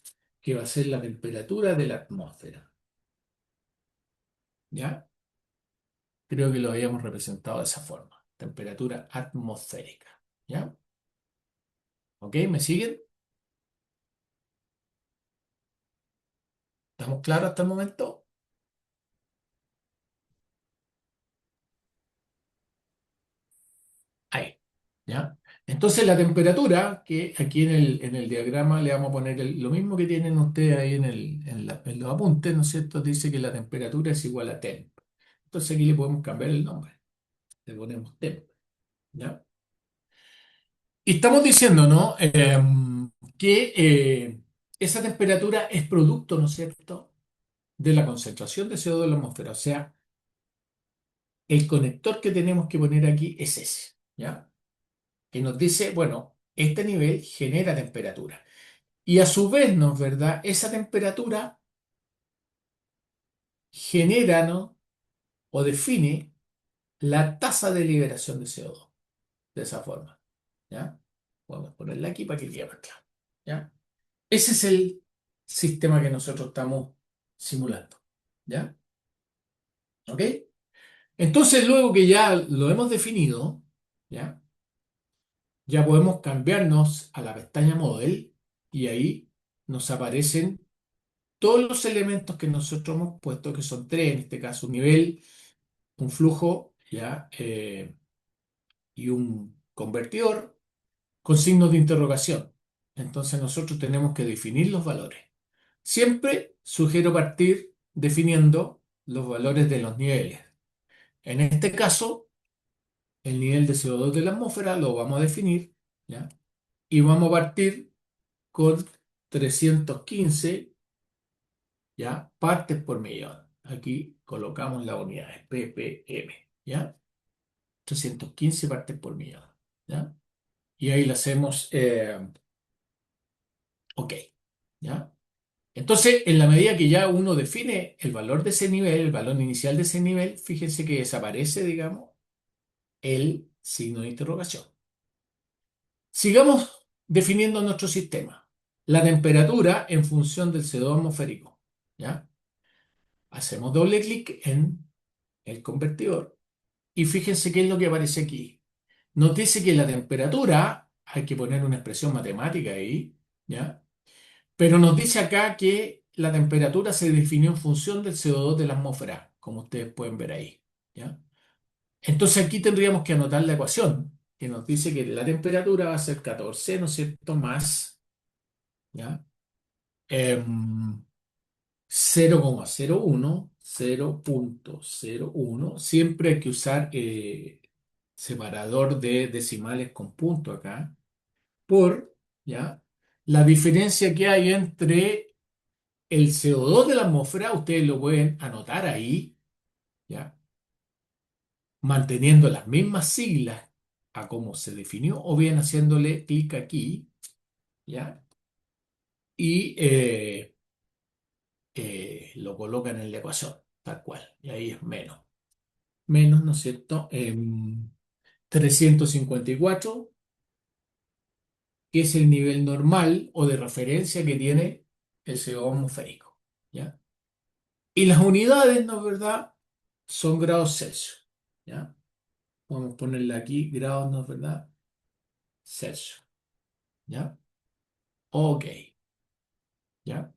Speaker 1: Que va a ser la temperatura de la atmósfera, ¿ya? Creo que lo habíamos representado de esa forma, temperatura atmosférica, ¿ya? ¿Ok? ¿Me siguen? ¿Estamos claros hasta el momento? Ahí. ¿Ya? Entonces la temperatura, que aquí en el diagrama le vamos a poner lo mismo que tienen ustedes ahí en los apuntes, ¿no es cierto? Dice que la temperatura es igual a temp. Entonces aquí le podemos cambiar el nombre. Le ponemos temp. ¿Ya? Y estamos diciendo, ¿no? Que esa temperatura es producto, ¿no es cierto?, de la concentración de CO2 en la atmósfera. O sea, el conector que tenemos que poner aquí es ese, ¿ya? Que nos dice, bueno, este nivel genera temperatura. Y a su vez, ¿no es verdad? Esa temperatura genera, ¿no? O define la tasa de liberación de CO2. De esa forma, ¿ya? Podemos ponerla aquí para que quede más claro, ¿ya? Ese es el sistema que nosotros estamos simulando, ¿ya? ¿Ok? Entonces, luego que ya lo hemos definido, ¿ya? Ya podemos cambiarnos a la pestaña Model y ahí nos aparecen todos los elementos que nosotros hemos puesto, que son tres, en este caso, un nivel, un flujo, ¿ya? Y un convertidor con signos de interrogación. Entonces, nosotros tenemos que definir los valores. Siempre sugiero partir definiendo los valores de los niveles. En este caso, el nivel de CO2 de la atmósfera lo vamos a definir, ¿ya? Y vamos a partir con 315, ¿ya? Partes por millón. Aquí colocamos las unidades ppm, ¿ya? 315 partes por millón, ¿ya? Y ahí le hacemos OK, ¿ya? Entonces, en la medida que ya uno define el valor de ese nivel, el valor inicial de ese nivel, fíjense que desaparece, digamos, el signo de interrogación. Sigamos definiendo nuestro sistema. La temperatura en función del CO2 atmosférico, ¿ya? Hacemos doble clic en el convertidor y fíjense qué es lo que aparece aquí. Nos dice que la temperatura, hay que poner una expresión matemática ahí, ¿ya? Pero nos dice acá que la temperatura se definió en función del CO2 de la atmósfera, como ustedes pueden ver ahí, ¿ya? Entonces aquí tendríamos que anotar la ecuación, que nos dice que la temperatura va a ser 14, ¿no es cierto?, más, ¿ya? Em, 0,01, 0,01. Siempre hay que usar separador de decimales con punto acá, por, ¿ya? La diferencia que hay entre el CO2 de la atmósfera, ustedes lo pueden anotar ahí, ¿ya? Manteniendo las mismas siglas a cómo se definió, o bien haciéndole clic aquí, ¿ya? Y lo colocan en la ecuación, tal cual, y ahí es menos. Menos, ¿no es cierto? 354, que es el nivel normal o de referencia que tiene el CO2 atmosférico, ¿ya? Y las unidades, ¿no es verdad?, son grados Celsius, ¿ya? Vamos a ponerle aquí grados, ¿no es verdad?, Celsius, ¿ya? OK, ¿ya?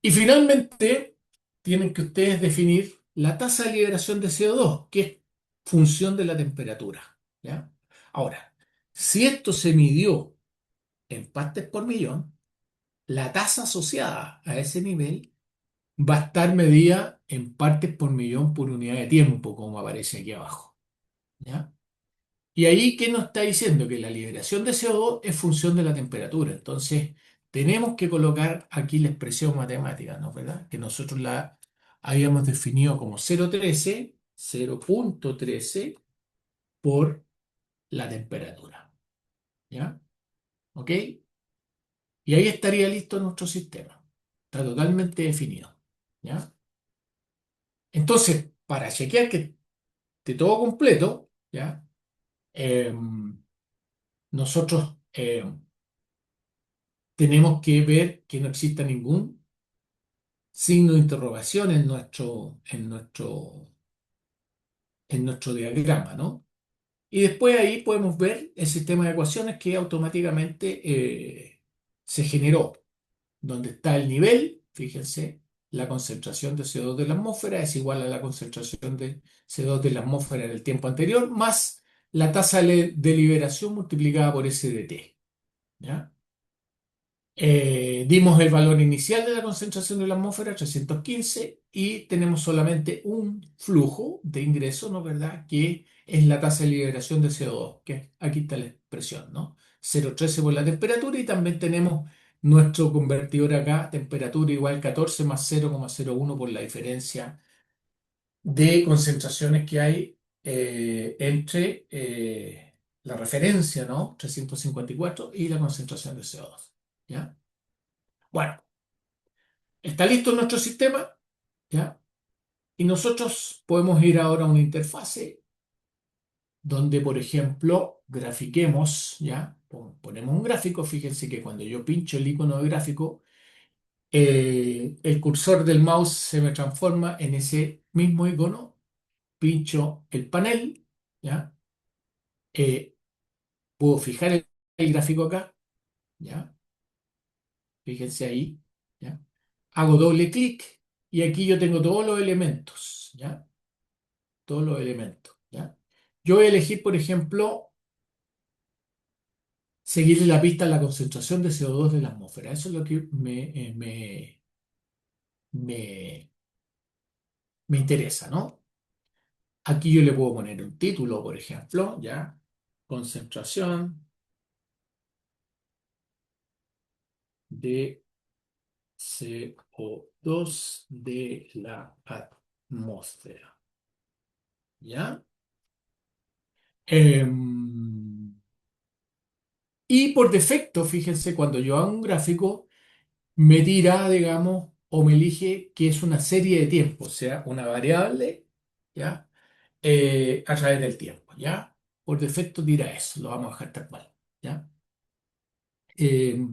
Speaker 1: Y finalmente, tienen que ustedes definir la tasa de liberación de CO2, que es función de la temperatura, ¿ya? Ahora, si esto se midió en partes por millón, la tasa asociada a ese nivel va a estar medida en partes por millón por unidad de tiempo, como aparece aquí abajo, ¿ya? Y ahí, ¿qué nos está diciendo? Que la liberación de CO2 es función de la temperatura. Entonces, tenemos que colocar aquí la expresión matemática, ¿no es verdad? Que nosotros la habíamos definido como 0,13, 0,13 por la temperatura, ¿ya? ¿OK? Y ahí estaría listo nuestro sistema. Está totalmente definido, ¿ya? Entonces, para chequear que esté todo completo, ¿ya? Nosotros tenemos que ver que no exista ningún signo de interrogación en nuestro diagrama, ¿no? Y después ahí podemos ver el sistema de ecuaciones que automáticamente se generó, donde está el nivel, fíjense, la concentración de CO2 de la atmósfera es igual a la concentración de CO2 de la atmósfera en el tiempo anterior, más la tasa de liberación multiplicada por S de T. ¿Ya? Dimos el valor inicial de la concentración de la atmósfera, 315, y tenemos solamente un flujo de ingreso, ¿no es verdad? Que es la tasa de liberación de CO2, que aquí está la expresión, ¿no? 0,13 por la temperatura y también tenemos nuestro convertidor acá, temperatura igual 14 más 0,01 por la diferencia de concentraciones que hay entre la referencia, ¿no? 354 y la concentración de CO2, ¿ya? Bueno, está listo nuestro sistema, ¿ya? Y nosotros podemos ir ahora a una interfase donde, por ejemplo, grafiquemos, ¿ya? Ponemos un gráfico, fíjense que cuando yo pincho el icono de gráfico, el cursor del mouse se me transforma en ese mismo icono, pincho el panel, ¿ya? Eh, puedo fijar el gráfico acá, ¿ya? Fíjense ahí, ¿ya? Hago doble clic y aquí yo tengo todos los elementos, ¿ya? Todos los elementos, ¿ya? Yo voy a elegir, por ejemplo, seguirle la pista a la concentración de CO2 de la atmósfera. Eso es lo que me, me interesa, ¿no? Aquí yo le puedo poner un título, por ejemplo, ¿ya? Concentración de CO2 de la atmósfera, ¿ya? Em, y por defecto, fíjense, cuando yo hago un gráfico, me dirá, digamos, o me elige que es una serie de tiempo, o sea, una variable, ¿ya? A través del tiempo, ¿ya? Por defecto dirá eso, lo vamos a dejar tal cual, ¿ya? Eh,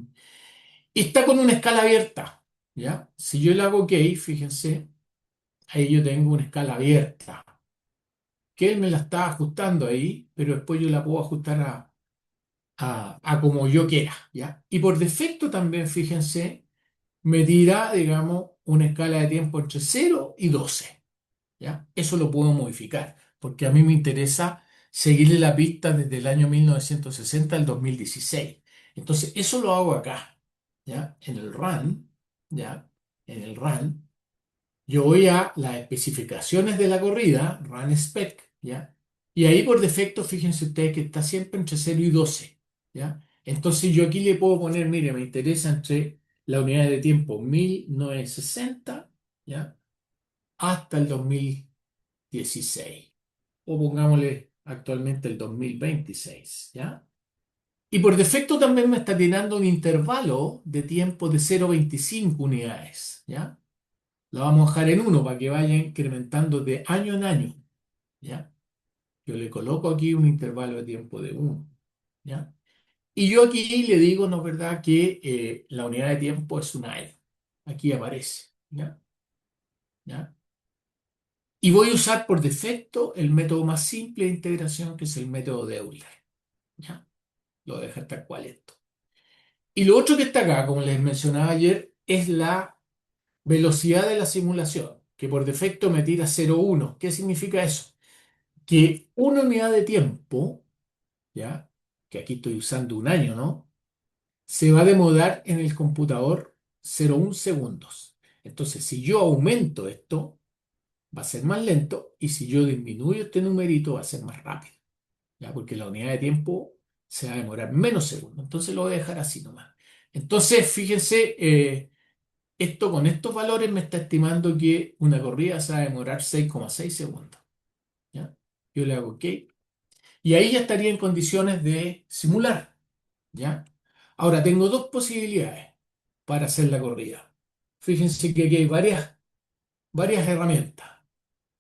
Speaker 1: y está con una escala abierta, ¿ya? Si yo le hago OK, fíjense, ahí yo tengo una escala abierta, que él me la está ajustando ahí, pero después yo la puedo ajustar a como yo quiera, ¿ya? Y por defecto también, fíjense, me dirá, digamos, una escala de tiempo entre 0 y 12, ¿ya? Eso lo puedo modificar, porque a mí me interesa seguirle la pista desde el año 1960 al 2016. Entonces, eso lo hago acá, ¿ya? En el run, ¿ya? En el run, yo voy a las especificaciones de la corrida, run spec, ¿ya? Y ahí por defecto, fíjense ustedes que está siempre entre 0 y 12, ¿ya? Entonces yo aquí le puedo poner, mire, me interesa entre la unidad de tiempo 1960, ¿ya? Hasta el 2016. O pongámosle actualmente el 2026, ¿ya? Y por defecto también me está tirando un intervalo de tiempo de 0,25 unidades, ¿ya? La vamos a dejar en uno para que vaya incrementando de año en año, ¿ya? Yo le coloco aquí un intervalo de tiempo de uno, ¿ya? Y yo aquí le digo, ¿no es verdad?, que la unidad de tiempo es un año. Aquí aparece, ¿ya? ¿Ya? Y voy a usar por defecto el método más simple de integración, que es el método de Euler, ¿ya? Lo voy a dejar tal cual esto. Y lo otro que está acá, como les mencionaba ayer, es la velocidad de la simulación, que por defecto me tira 0,1. ¿Qué significa eso? Que una unidad de tiempo, ¿ya? Que aquí estoy usando un año, ¿no? Se va a demorar en el computador 0,1 segundos. Entonces, si yo aumento esto, va a ser más lento, y si yo disminuyo este numerito, va a ser más rápido, ¿ya? Porque la unidad de tiempo se va a demorar menos segundos. Entonces lo voy a dejar así nomás. Entonces, fíjense, esto con estos valores me está estimando que una corrida se va a demorar 6,6 segundos, ¿ya? Yo le hago OK. Y ahí ya estaría en condiciones de simular, ¿ya? Ahora, tengo dos posibilidades para hacer la corrida. Fíjense que aquí hay varias herramientas.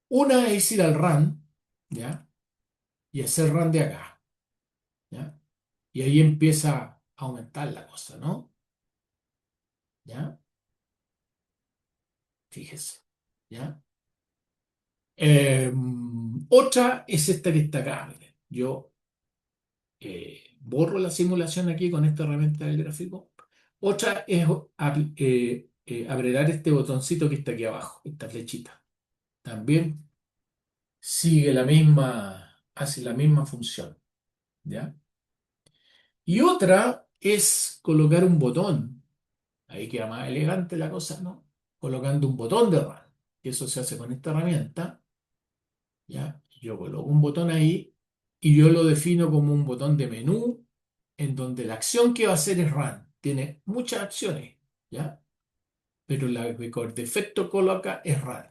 Speaker 1: Una es ir al run, ¿ya? Y hacer run de acá, ¿ya? Y ahí empieza a aumentar la cosa, ¿no? ¿Ya? Fíjese, ¿ya? Otra es esta que está acá, miren. Yo borro la simulación aquí con esta herramienta del gráfico. Otra es apretar este botoncito que está aquí abajo, esta flechita. También sigue hace la misma función, ¿ya? Y otra es colocar un botón. Ahí queda más elegante la cosa, ¿no? Colocando un botón de run. Y eso se hace con esta herramienta, ¿ya? Yo coloco un botón ahí y yo lo defino como un botón de menú en donde la acción que va a hacer es run. Tiene muchas acciones, ¿ya? Pero la que por defecto coloca es run.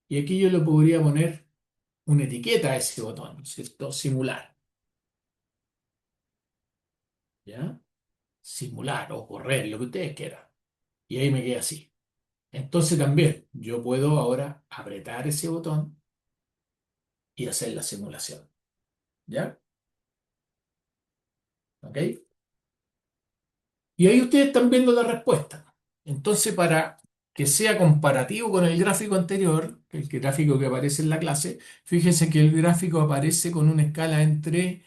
Speaker 1: Y aquí yo le podría poner una etiqueta a ese botón, ¿cierto? Simular, ¿ya? Simular o correr, lo que ustedes quieran. Y ahí me queda así. Entonces también yo puedo ahora apretar ese botón y hacer la simulación, ¿ya? ¿Ok? Y ahí ustedes están viendo la respuesta. Entonces, para que sea comparativo con el gráfico anterior, el gráfico que aparece en la clase, fíjense que el gráfico aparece con una escala entre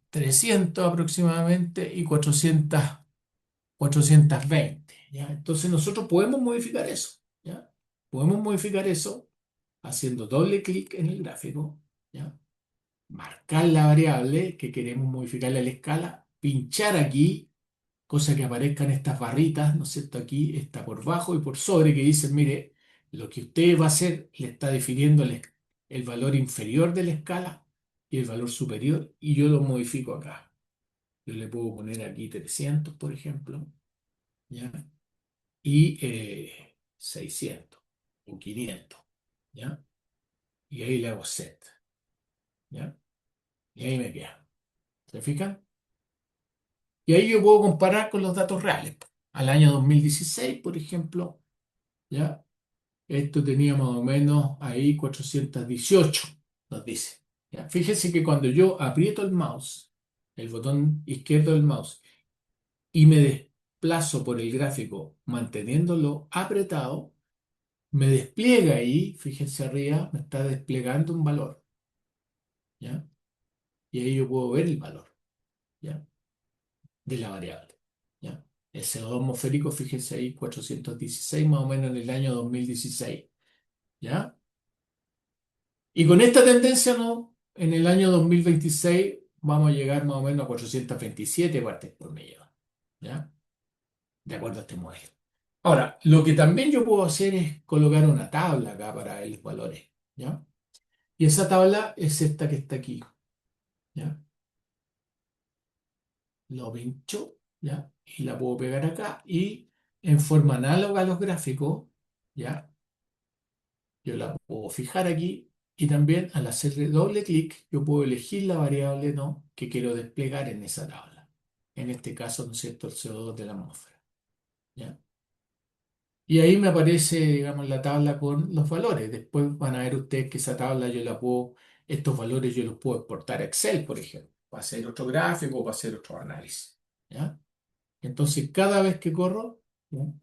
Speaker 1: 300 aproximadamente y 420, ¿ya? Entonces nosotros podemos modificar eso, ¿ya? Podemos modificar eso haciendo doble clic en el gráfico, ¿ya? Marcar la variable que queremos modificarle a la escala, pinchar aquí, cosa que aparezcan estas barritas, ¿no es cierto? Aquí está por bajo y por sobre que dicen, mire, lo que usted va a hacer le está definiendo el valor inferior de la escala y el valor superior, y yo lo modifico acá. Yo le puedo poner aquí 300, por ejemplo, ¿ya? Y 600 o 500, ¿ya? Y ahí le hago set, ¿ya? Y ahí me queda. ¿Se fijan? Y ahí yo puedo comparar con los datos reales. Al año 2016, por ejemplo, ¿ya? Esto tenía más o menos ahí 418, nos dice. ¿Ya? Fíjense que cuando yo aprieto el mouse, el botón izquierdo del mouse, y me desplazo por el gráfico manteniéndolo apretado, me despliega ahí, fíjense arriba, me está desplegando un valor, ¿ya? Y ahí yo puedo ver el valor, ¿ya? De la variable, ¿ya? El CO2 atmosférico, fíjense ahí, 416 más o menos en el año 2016, ¿ya? Y con esta tendencia, ¿no? En el año 2026 vamos a llegar más o menos a 427 partes por millón, ¿ya? De acuerdo a este modelo. Ahora, lo que también yo puedo hacer es colocar una tabla acá para ver los valores, ¿ya? Y esa tabla es esta que está aquí, ¿ya? Lo pincho, ¿ya? Y la puedo pegar acá y en forma análoga a los gráficos, ¿ya? Yo la puedo fijar aquí y también al hacerle doble clic yo puedo elegir la variable, ¿no? Que quiero desplegar en esa tabla. En este caso, ¿no es cierto?, el CO2 de la atmósfera, ¿ya? Y ahí me aparece, digamos, la tabla con los valores. Después van a ver ustedes que esa tabla yo la puedo, estos valores yo los puedo exportar a Excel, por ejemplo, para hacer otro gráfico o para hacer otro análisis, ¿ya? Entonces, cada vez que corro, ¿no?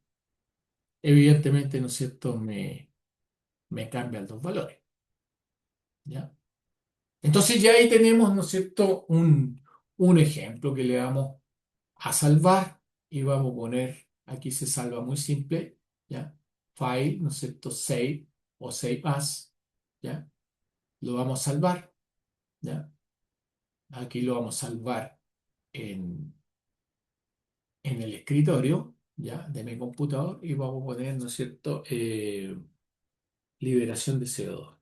Speaker 1: Evidentemente, ¿no es cierto?, me cambian los valores, ¿ya? Entonces, ya ahí tenemos, ¿no es cierto?, un ejemplo que le vamos a salvar y vamos a poner, aquí se salva muy simple, ¿ya? File, ¿no es cierto?, save o save as, ¿ya? Lo vamos a salvar, ¿ya? Aquí lo vamos a salvar en, en el escritorio, ¿ya? De mi computador y vamos a poner, ¿no es cierto?, liberación de CO2.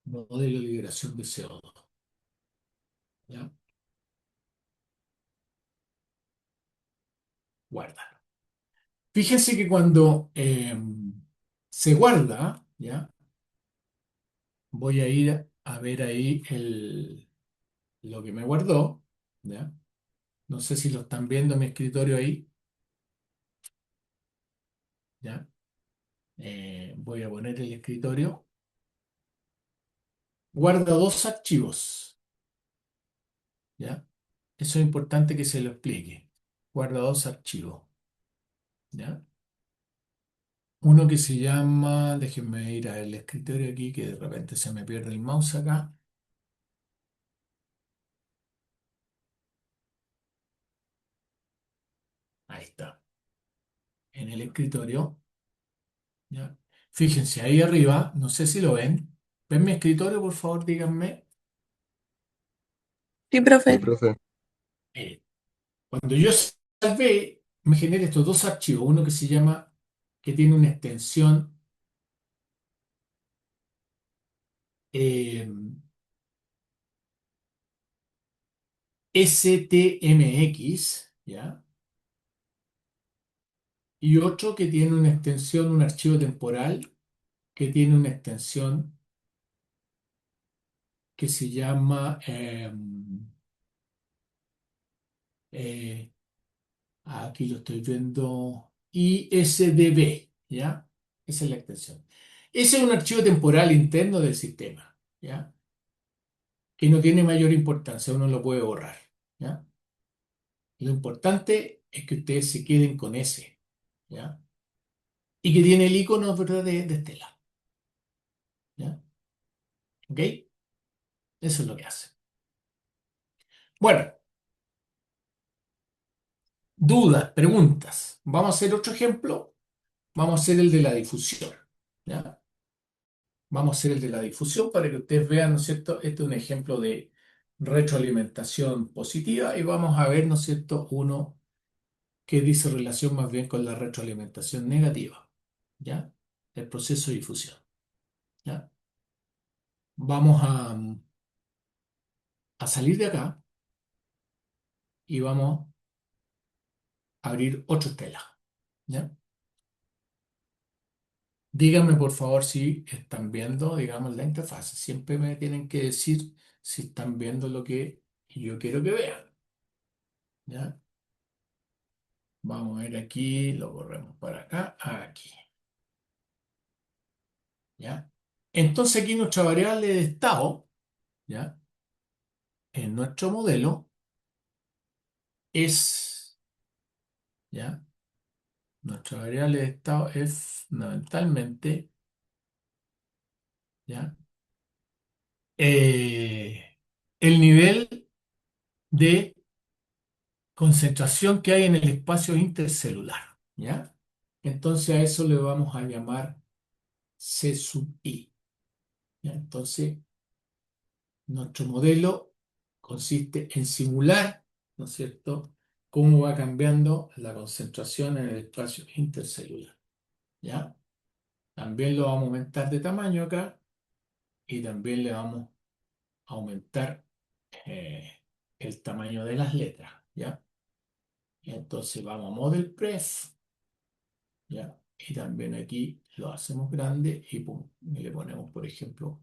Speaker 1: Modelo de liberación de CO2, ¿ya? Guarda. Fíjense que cuando se guarda, ¿ya? Voy a ir a ver ahí lo que me guardó, ¿ya? No sé si lo están viendo en mi escritorio ahí, ¿ya? Voy a poner el escritorio. Guarda dos archivos, ¿ya? Eso es importante que se lo explique. Guarda dos archivos, ¿ya? uno que se llama, déjenme ir al escritorio aquí, que de repente se me pierde el mouse acá. Ahí está, en el escritorio. ¿Ya? Fíjense, ahí arriba, no sé si lo ven. ¿Ven mi escritorio, por favor? Díganme.
Speaker 2: Sí,
Speaker 3: Sí,
Speaker 2: profe.
Speaker 3: profe.
Speaker 1: Eh, Cuando yo salvé, me genera estos dos archivos. Uno que se llama, que tiene una extensión eh, STMX, ¿ya? Y otro que tiene una extensión, un archivo temporal, que tiene una extensión que se llama, eh, aquí lo estoy viendo, ISDB, ¿ya? Esa es la extensión. Ese es un archivo temporal interno del sistema, ¿ya? Que no tiene mayor importancia, uno lo puede borrar, ¿ya? Lo importante es que ustedes se queden con ese, ¿ya? Y que tiene el icono, ¿verdad? De Estela, ¿ya? ¿Ok? Eso es lo que hace. Bueno, dudas, preguntas. Vamos a hacer otro ejemplo. Vamos a hacer el de la difusión, ¿ya? Vamos a hacer el de la difusión para que ustedes vean, ¿no es cierto? Este es un ejemplo de retroalimentación positiva y vamos a ver, ¿no es cierto?, uno que dice relación más bien con la retroalimentación negativa, ¿ya? El proceso de difusión, ¿ya? Vamos a salir de acá y vamos a abrir otra tela, ¿ya? Díganme por favor si están viendo, digamos, la interfaz. Siempre me tienen que decir si están viendo lo que yo quiero que vean, ¿ya? Vamos a ver aquí, lo corremos para acá, aquí, ¿ya? Entonces aquí nuestra variable de estado, ¿ya? En nuestro modelo es, ¿ya? Nuestra variable de estado es fundamentalmente, ¿ya? El nivel de concentración que hay en el espacio intercelular, ¿ya? Entonces a eso le vamos a llamar C sub I, ¿ya? Entonces nuestro modelo consiste en simular, ¿no es cierto?, cómo va cambiando la concentración en el espacio intercelular, ¿ya? También lo vamos a aumentar de tamaño acá y también le vamos a aumentar eh, el tamaño de las letras, ¿ya? Y entonces vamos a Model Pref, ¿ya? Y también aquí lo hacemos grande y, pum, y le ponemos, por ejemplo,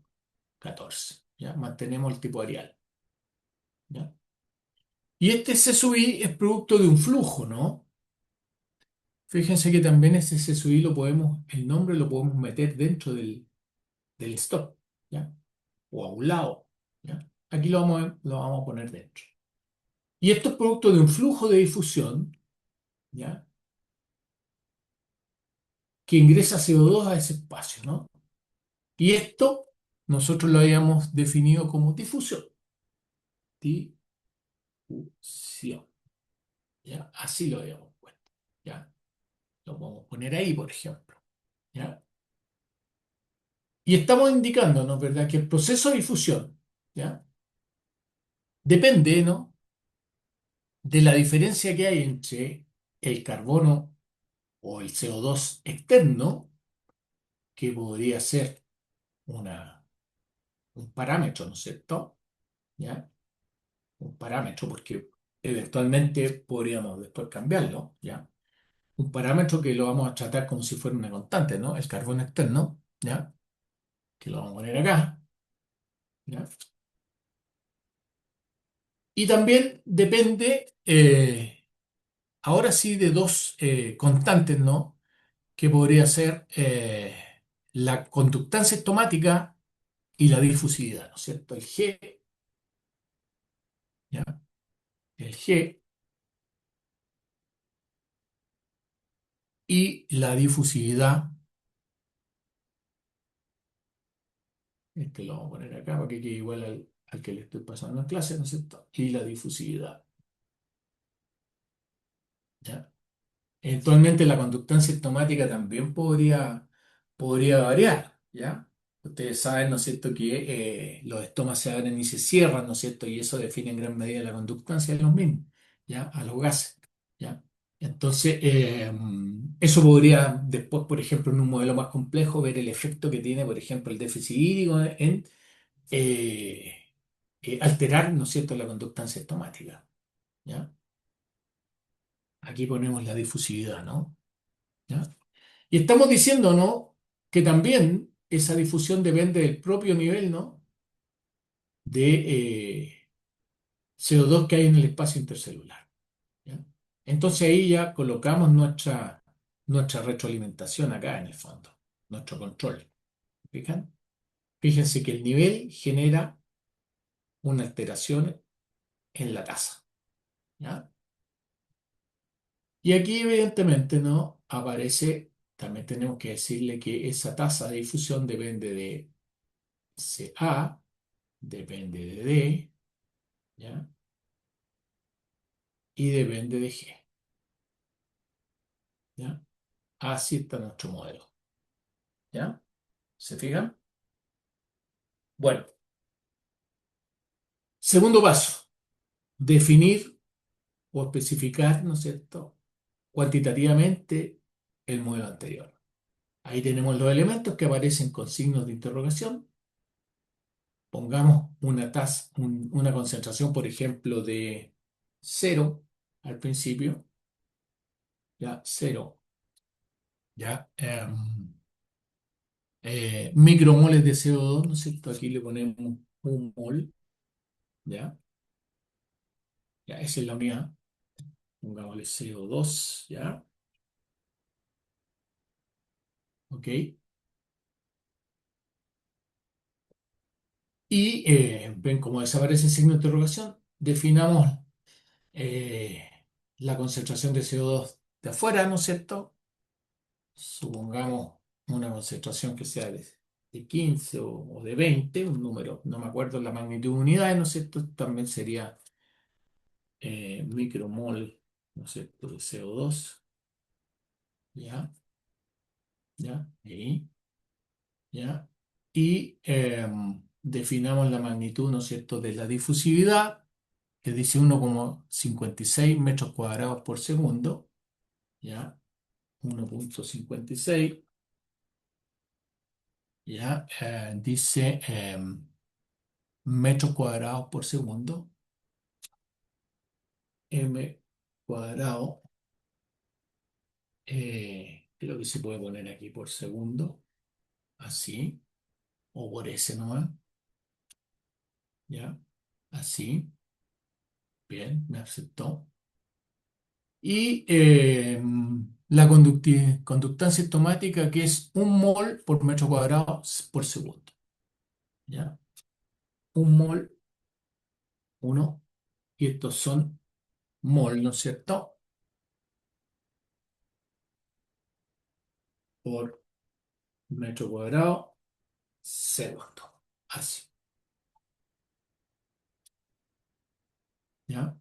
Speaker 1: 14, ¿ya? Mantenemos el tipo Arial, ¿ya? Y este CSUI es producto de un flujo, ¿no? Fíjense que también ese CSUI lo podemos, el nombre lo podemos meter dentro del stock, ¿ya? O a un lado, ¿ya? Aquí lo vamos a poner dentro. Y esto es producto de un flujo de difusión, ¿ya? Que ingresa CO2 a ese espacio, ¿no? Y esto nosotros lo habíamos definido como difusión. Difusión, ¿ya? Así lo habíamos puesto, ¿ya? Lo podemos poner ahí, por ejemplo, ¿ya? Y estamos indicándonos, ¿verdad?, que el proceso de difusión, ¿ya?, depende, ¿no?, de la diferencia que hay entre el carbono o el CO2 externo, que podría ser un parámetro, ¿no es cierto? ¿Ya? Un parámetro, porque eventualmente podríamos después cambiarlo, ¿ya? Un parámetro que lo vamos a tratar como si fuera una constante, ¿no? El carbono externo, ¿ya? Que lo vamos a poner acá, ¿ya? Y también depende, ahora sí, de dos constantes, ¿no? Que podría ser la conductancia estomática y la difusividad, ¿no es cierto? El G, ¿ya? El G y la difusividad Este lo vamos a poner acá para que quede igual al que le estoy pasando en clase, ¿no es cierto? Y la difusividad, ¿ya? Eventualmente la conductancia estomática también podría variar, ¿ya? Ustedes saben, ¿no es cierto?, que los estomas se abren y se cierran, ¿no es cierto? Y eso define en gran medida la conductancia de los mismos, ¿ya? A los gases, ¿ya? Entonces, eso podría después, por ejemplo, en un modelo más complejo, ver el efecto que tiene, por ejemplo, el déficit hídrico en eh, alterar, ¿no es cierto?, la conductancia estomática, ¿ya? Aquí ponemos la difusividad, ¿no? ¿Ya? Y estamos diciendo, ¿no?, que también esa difusión depende del propio nivel, ¿no?, de CO2 que hay en el espacio intercelular. ¿Ya? Entonces ahí ya colocamos nuestra retroalimentación acá en el fondo, nuestro control. ¿Fijan? Fíjense que el nivel genera una alteración en la tasa. ¿Ya? Y aquí evidentemente no aparece, también tenemos que decirle que esa tasa de difusión depende de CA, depende de D, ¿ya? Y depende de G, ¿ya? Así está nuestro modelo, ¿ya? ¿Se fijan? Bueno, segundo paso, definir o especificar, ¿no es cierto?, cuantitativamente el modelo anterior. Ahí tenemos los elementos que aparecen con signos de interrogación. Pongamos una concentración, por ejemplo, de cero al principio, ya, cero, ya, micromoles de CO2, ¿no es cierto? Aquí le ponemos un mol, ya, ya, esa es la unidad, pongámosle CO2, ya, ok, y ven cómo desaparece el signo de interrogación, definamos eh, la concentración de CO2 de afuera, ¿no es cierto? Supongamos una concentración que sea de 15 o de 20, un número, no me acuerdo la magnitud de unidades, ¿no es cierto? También sería micromol, ¿no es cierto?, de CO2, ¿ya? ¿Ya? Y, ¿ya? Y definamos la magnitud, ¿no es cierto?, de la difusividad, que dice 1,56 metros cuadrados por segundo, ¿ya? 1,56, ¿ya? Dice metros cuadrados por segundo, m cuadrado, creo que se puede poner aquí por segundo, así, o por S nomás, ¿ya? Así, bien, me aceptó. Y la conductancia estomática, que es un mol por metro cuadrado por segundo, ¿ya? Un mol, uno, y estos son mol, ¿no es cierto?, por metro cuadrado segundo, así, ¿ya?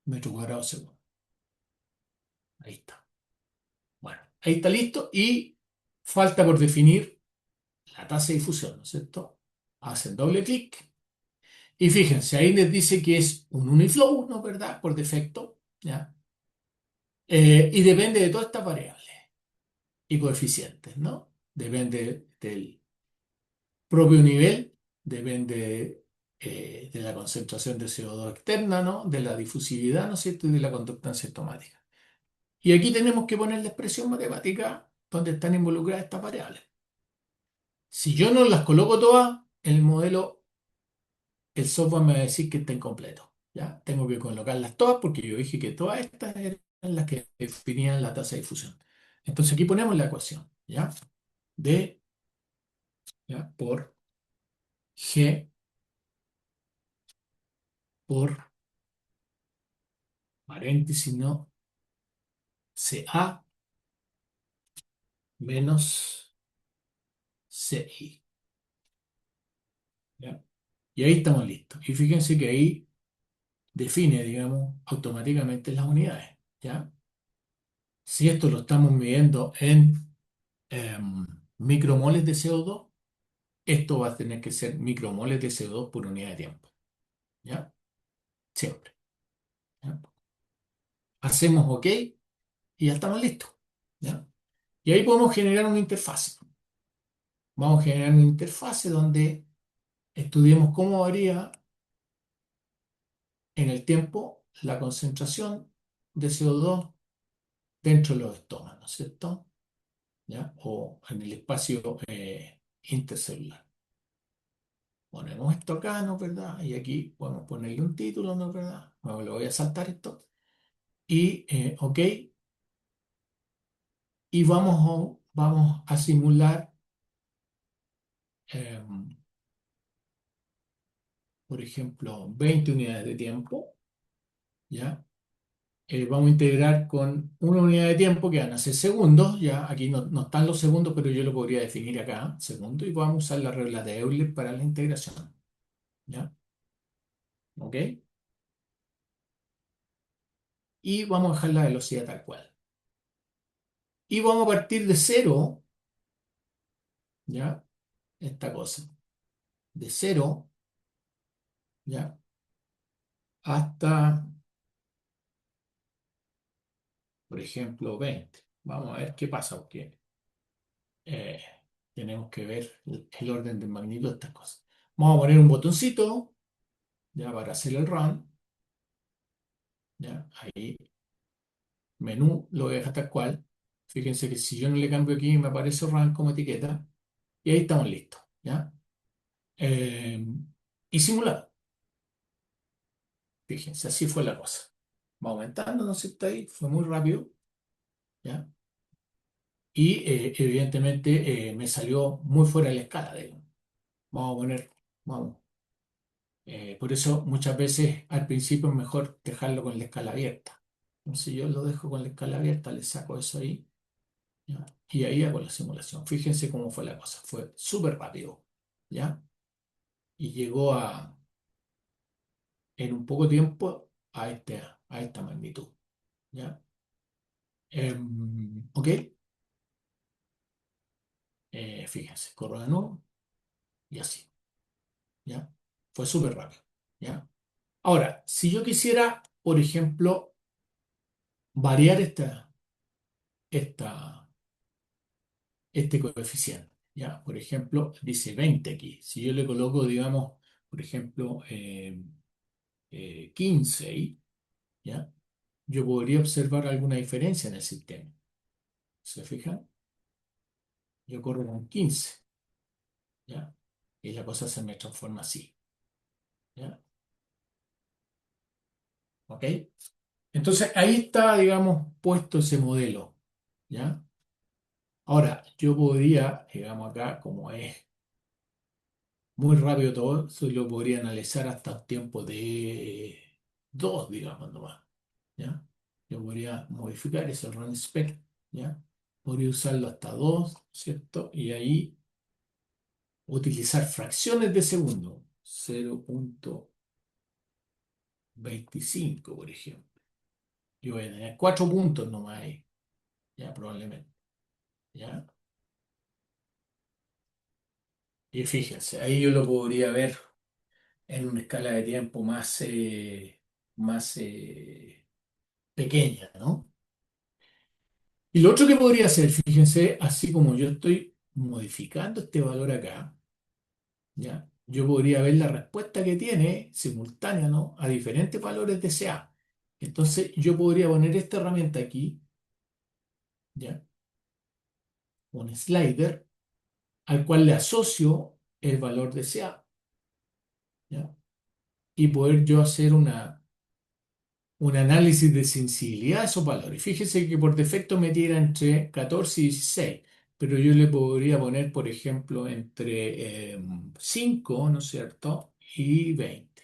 Speaker 1: Metro cuadrado segundo, ahí está. Bueno, ahí está listo y falta por definir la tasa de difusión, ¿no es cierto? Hacen doble clic y fíjense, ahí les dice que es un uniflow, ¿no es verdad? Por defecto, ¿ya? Y depende de todas estas variables y coeficientes, ¿no? Depende del propio nivel, depende de la concentración de CO2 externa, ¿no? De la difusividad, ¿no es cierto? Y de la conductancia estomática. Y aquí tenemos que poner la expresión matemática donde están involucradas estas variables. Si yo no las coloco todas, el modelo, el software me va a decir que está incompleto. ¿Ya? Tengo que colocarlas todas porque yo dije que todas estas eran las que definían la tasa de difusión. Entonces aquí ponemos la ecuación, ¿ya? D, ¿ya?, por G por paréntesis, ¿no? CA menos CI. ¿ya? Y ahí estamos listos. Y fíjense que ahí define, digamos, automáticamente las unidades, ¿ya? Si esto lo estamos midiendo en micromoles de CO2, esto va a tener que ser micromoles de CO2 por unidad de tiempo, ¿ya? Siempre, ¿ya? Hacemos OK y ya estamos listos, ¿ya? Y ahí podemos generar una interfase. Vamos a generar una interfase donde estudiemos cómo varía en el tiempo la concentración de CO2 dentro de los estomas, ¿no es cierto? ¿Ya? O en el espacio intercelular. Ponemos esto acá, ¿no es verdad? Y aquí podemos ponerle un título, ¿no es verdad? Bueno, le voy a saltar esto. Y OK. Y vamos a simular, eh, por ejemplo, 20 unidades de tiempo, ¿ya? Vamos a integrar con una unidad de tiempo que van a ser segundos, ya aquí no están los segundos, pero yo lo podría definir acá, segundo, y vamos a usar la regla de Euler para la integración, ¿ya? ¿OK? Y vamos a dejar la velocidad tal cual. Y vamos a partir de cero, ¿ya? Esta cosa, de cero, ¿ya? Hasta, por ejemplo, 20. Vamos a ver qué pasa, porque eh, tenemos que ver el orden de magnitud de estas cosas. Vamos a poner un botoncito, ya para hacer el run, ¿ya? Ahí, menú, lo voy a dejar tal cual. Fíjense que si yo no le cambio aquí, me aparece run como etiqueta. Y ahí estamos listos, ¿ya? Eh, y simulado. Fíjense, así fue la cosa. Va aumentando, ¿no es cierto? Ahí fue muy rápido, ¿ya? Y evidentemente me salió muy fuera de la escala. Vamos a poner, vamos. Por eso muchas veces al principio es mejor dejarlo con la escala abierta. Entonces yo lo dejo con la escala abierta, le saco eso ahí, ¿ya? Y ahí hago la simulación. Fíjense cómo fue la cosa. Fue súper rápido, ¿ya? Y llegó en un poco tiempo a esta magnitud, ¿ya? OK. Fíjense, corro de nuevo y así, ¿ya? Fue súper rápido, ¿ya? Ahora, si yo quisiera, por ejemplo, variar esta, este coeficiente, ¿ya? Por ejemplo, dice 20 aquí. Si yo le coloco, digamos, por ejemplo, 15 ahí, ¿ya? Yo podría observar alguna diferencia en el sistema. ¿Se fijan? Yo corro con 15, ¿ya? Y la cosa se me transforma así, ¿ya? ¿OK? Entonces ahí está, digamos, puesto ese modelo, ¿ya? Ahora, yo podría, digamos acá, como es muy rápido todo, eso lo podría analizar hasta un tiempo de 2, digamos, nomás, ¿ya? Yo podría modificar ese run spec, ¿ya? Podría usarlo hasta 2, ¿cierto? Y ahí utilizar fracciones de segundo, 0,25, por ejemplo. Yo voy a tener 4 puntos nomás ahí, ya probablemente, ¿ya? Y fíjense, ahí yo lo podría ver en una escala de tiempo más pequeña, ¿no? Y lo otro que podría hacer, fíjense, así como yo estoy modificando este valor acá, ¿ya? Yo podría ver la respuesta que tiene simultánea, ¿no? A diferentes valores de CA. Entonces, yo podría poner esta herramienta aquí, ¿ya? Un slider al cual le asocio el valor de CA, ¿ya? Y poder yo hacer un análisis de sensibilidad a esos valores. Fíjese que por defecto me tira entre 14 y 16, pero yo le podría poner, por ejemplo, entre 5, ¿no es cierto? Y 20,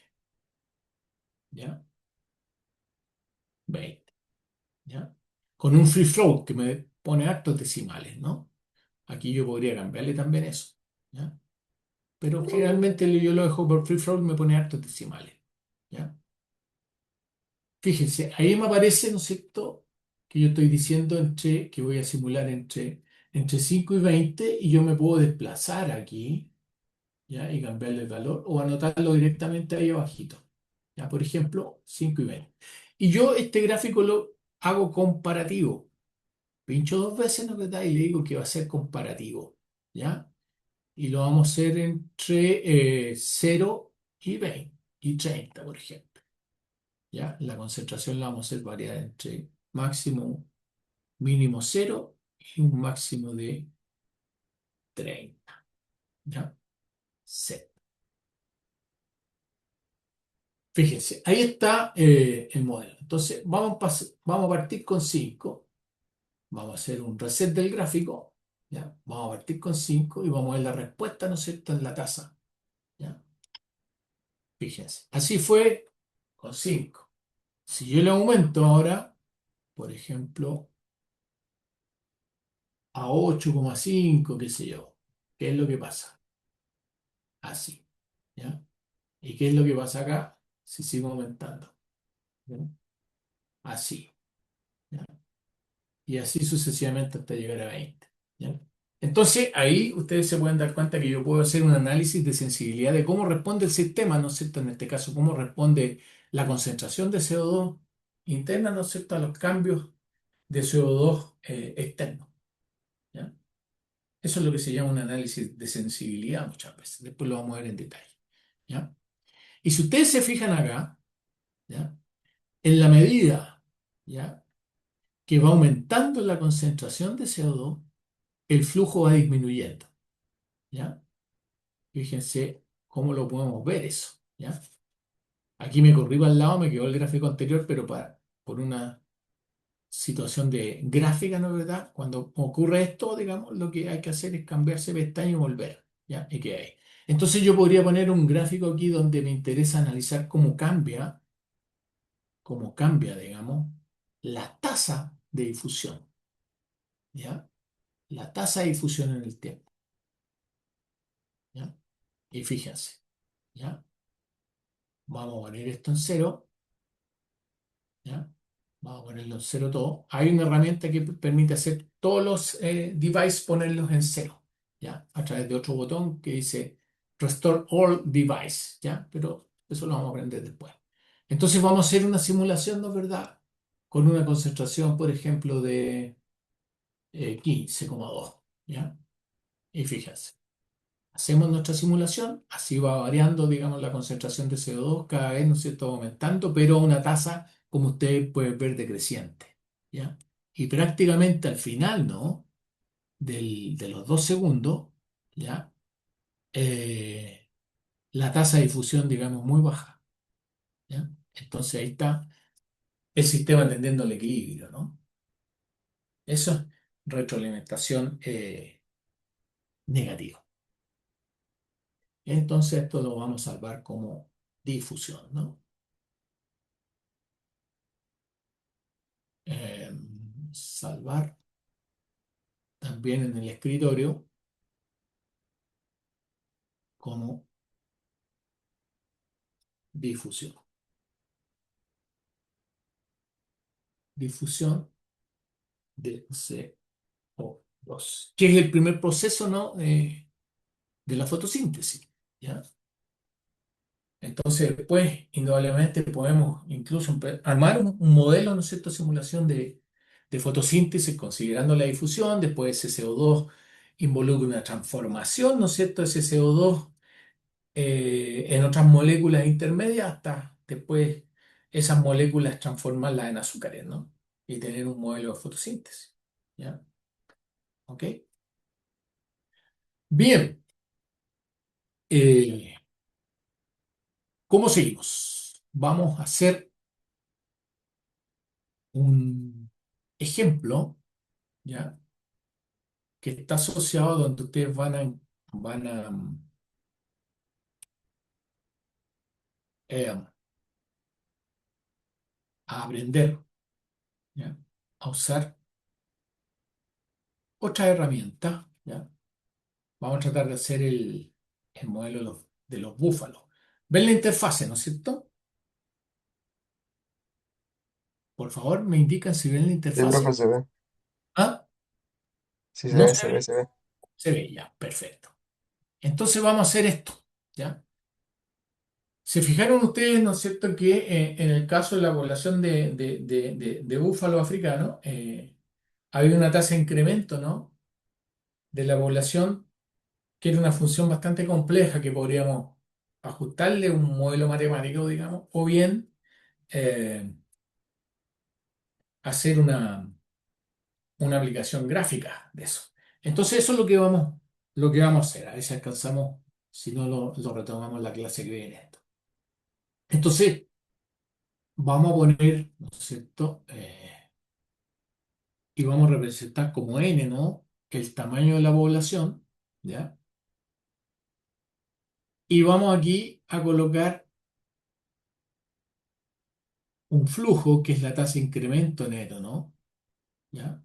Speaker 1: ¿ya? 20, ¿ya? Con un free float que me pone hartos decimales, ¿no? Aquí yo podría cambiarle también eso, ¿ya? pero generalmente yo lo dejo por free float y me pone hartos decimales. ¿Ya? Fíjense, ahí me aparece, ¿no es cierto?, que yo estoy diciendo que voy a simular entre 5 y 20 y yo me puedo desplazar aquí, ¿ya? Y cambiarle el valor o anotarlo directamente ahí abajito. ¿Ya? Por ejemplo, 5 y 20. Y yo este gráfico lo hago comparativo. Pincho dos veces, ¿no es verdad? Y le digo que va a ser comparativo. ¿Ya? Y lo vamos a hacer entre 0 y 20 y 30, por ejemplo. ¿Ya? La concentración la vamos a hacer variar entre máximo, mínimo 0 y un máximo de 30. ¿Ya? C. Fíjense, ahí está el modelo. Entonces, vamos a partir con 5. Vamos a hacer un reset del gráfico. ¿Ya? Vamos a partir con 5 y vamos a ver la respuesta, ¿no es cierto?, en la tasa. ¿Ya? Fíjense, así fue con 5. Si yo le aumento ahora, por ejemplo, a 8,5, qué sé yo, ¿qué es lo que pasa? Así. ¿Ya? ¿Y qué es lo que pasa acá? Si sigo aumentando. ¿Ya? Así. ¿Ya? Y así sucesivamente hasta llegar a 20. ¿Ya? Entonces, ahí ustedes se pueden dar cuenta que yo puedo hacer un análisis de sensibilidad de cómo responde el sistema, ¿no es cierto? En este caso, cómo responde la concentración de CO2 interna, ¿no es cierto?, a los cambios de CO2 externos. ¿Ya? Eso es lo que se llama un análisis de sensibilidad muchas veces. Después lo vamos a ver en detalle. ¿Ya? Y si ustedes se fijan acá, ¿ya?, en la medida, ¿ya?, que va aumentando la concentración de CO2, el flujo va disminuyendo. ¿Ya? Fíjense cómo lo podemos ver eso. ¿Ya? Aquí me corrí para al lado, me quedó el gráfico anterior, pero por una situación de gráfica, ¿no es verdad? Cuando ocurre esto, digamos, lo que hay que hacer es cambiarse pestaña y volver. ¿Ya? ¿Y qué hay? Entonces yo podría poner un gráfico aquí donde me interesa analizar cómo cambia, digamos, la tasa de difusión. ¿Ya? La tasa de difusión en el tiempo. ¿Ya? Y fíjense, ¿ya? Vamos a poner esto en cero. ¿Ya? Vamos a ponerlo en cero todo. Hay una herramienta que permite hacer todos los devices, ponerlos en cero, ¿ya? A través de otro botón que dice Restore All Device, ¿ya? Pero eso lo vamos a aprender después. Entonces vamos a hacer una simulación, ¿no es verdad?, con una concentración, por ejemplo, de 15,2, ¿ya? Y fíjense. Hacemos nuestra simulación, así va variando, digamos, la concentración de CO2 cada vez, ¿no es cierto?, va aumentando, pero a una tasa, como ustedes pueden ver, decreciente, ¿ya? Y prácticamente al final, ¿no?, de los 2 segundos, ¿ya?, Eh, la tasa de difusión, digamos, muy baja, ¿ya? Entonces ahí está el sistema entendiendo el equilibrio, ¿no? Eso es retroalimentación negativa. Entonces esto lo vamos a salvar como difusión, ¿no? eh, Salvar también en el escritorio como difusión. Difusión de CO2, que es el primer proceso, ¿no?, de la fotosíntesis. ¿Ya? Entonces, después, indudablemente, podemos incluso armar un modelo, ¿no es cierto?, simulación de fotosíntesis considerando la difusión. Después ese CO2 involucra una transformación, ¿no es cierto?, ese CO2 en otras moléculas intermedias hasta después esas moléculas transformarlas en azúcares, ¿no? Y tener un modelo de fotosíntesis. ¿Ya? ¿Ok? Bien. eh, ¿Cómo seguimos? Vamos a hacer un ejemplo, ¿ya?, que está asociado donde ustedes van a aprender, ¿ya?, a usar otra herramienta, ¿ya? Vamos a tratar de hacer el modelo de los búfalos. ¿Ven la interfase, no es cierto? Por favor, me indican si ven la
Speaker 3: Sí, profe,
Speaker 1: interfase.
Speaker 3: se ve.
Speaker 1: ¿Ah?
Speaker 3: Sí, se
Speaker 1: ¿No
Speaker 3: ve,
Speaker 1: se
Speaker 3: se ve,
Speaker 1: ve?
Speaker 3: se ve.
Speaker 1: Se ve, ya, perfecto. Entonces vamos a hacer esto, ¿ya? Se fijaron ustedes, ¿no es cierto?, que en el caso de la población de búfalo africano, había una tasa de incremento, ¿no?, de la población, que era una función bastante compleja que podríamos ajustarle un modelo matemático, digamos, o bien eh, hacer una aplicación gráfica de eso. Entonces eso es lo que vamos a hacer. A ver si alcanzamos, si no lo retomamos la clase que viene esto. Entonces vamos a poner, ¿no es cierto? Y vamos a representar como n, ¿no?, el tamaño de la población, ¿ya? Y vamos aquí a colocar un flujo, que es la tasa de incremento neto, ¿no? ¿Ya?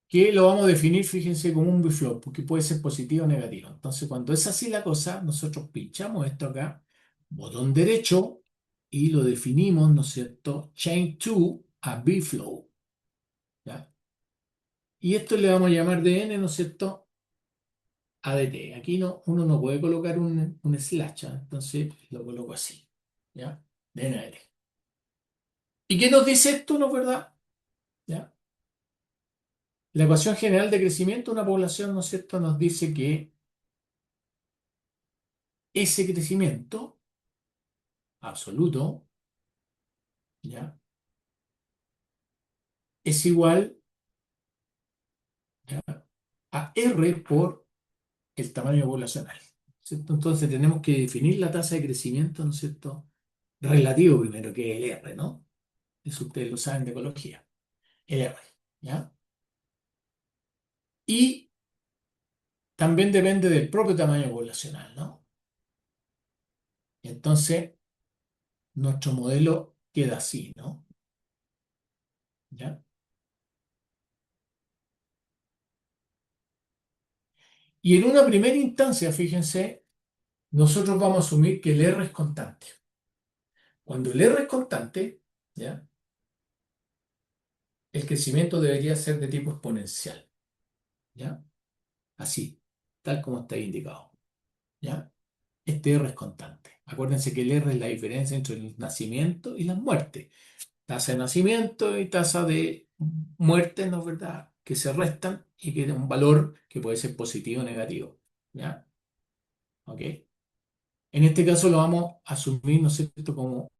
Speaker 1: Que lo vamos a definir, fíjense, como un biflow, porque puede ser positivo o negativo. Entonces, cuando es así la cosa, nosotros pinchamos esto acá, botón derecho, y lo definimos, ¿no es cierto? Chain to a biflow, ¿ya? Y esto le vamos a llamar de n, ¿no es cierto?, ADT. Aquí no, uno no puede colocar un slash, ¿ah? Entonces lo coloco así, ¿ya? De n a d. ¿Y qué nos dice esto, no es verdad? ¿Ya? La ecuación general de crecimiento de una población, ¿no es cierto?, nos dice que ese crecimiento absoluto, ¿ya?, es igual, ¿ya?, a R por el tamaño poblacional, ¿cierto? Entonces tenemos que definir la tasa de crecimiento, ¿no es cierto?, relativo primero, que es el R, ¿no? Eso ustedes lo saben de ecología, el R, ¿ya? Y también depende del propio tamaño poblacional, ¿no? Entonces, nuestro modelo queda así, ¿no? ¿Ya? Y en una primera instancia, fíjense, nosotros vamos a asumir que el R es constante. Cuando el R es constante, ¿ya?, el crecimiento debería ser de tipo exponencial, ¿ya? Así, tal como está indicado, ¿ya? Este R es constante. Acuérdense que el R es la diferencia entre el nacimiento y la muerte. Tasa de nacimiento y tasa de muerte, ¿no es verdad?, que se restan y que da un valor que puede ser positivo o negativo, ¿ya? ¿Ok? En este caso lo vamos a asumir, ¿no es cierto?, como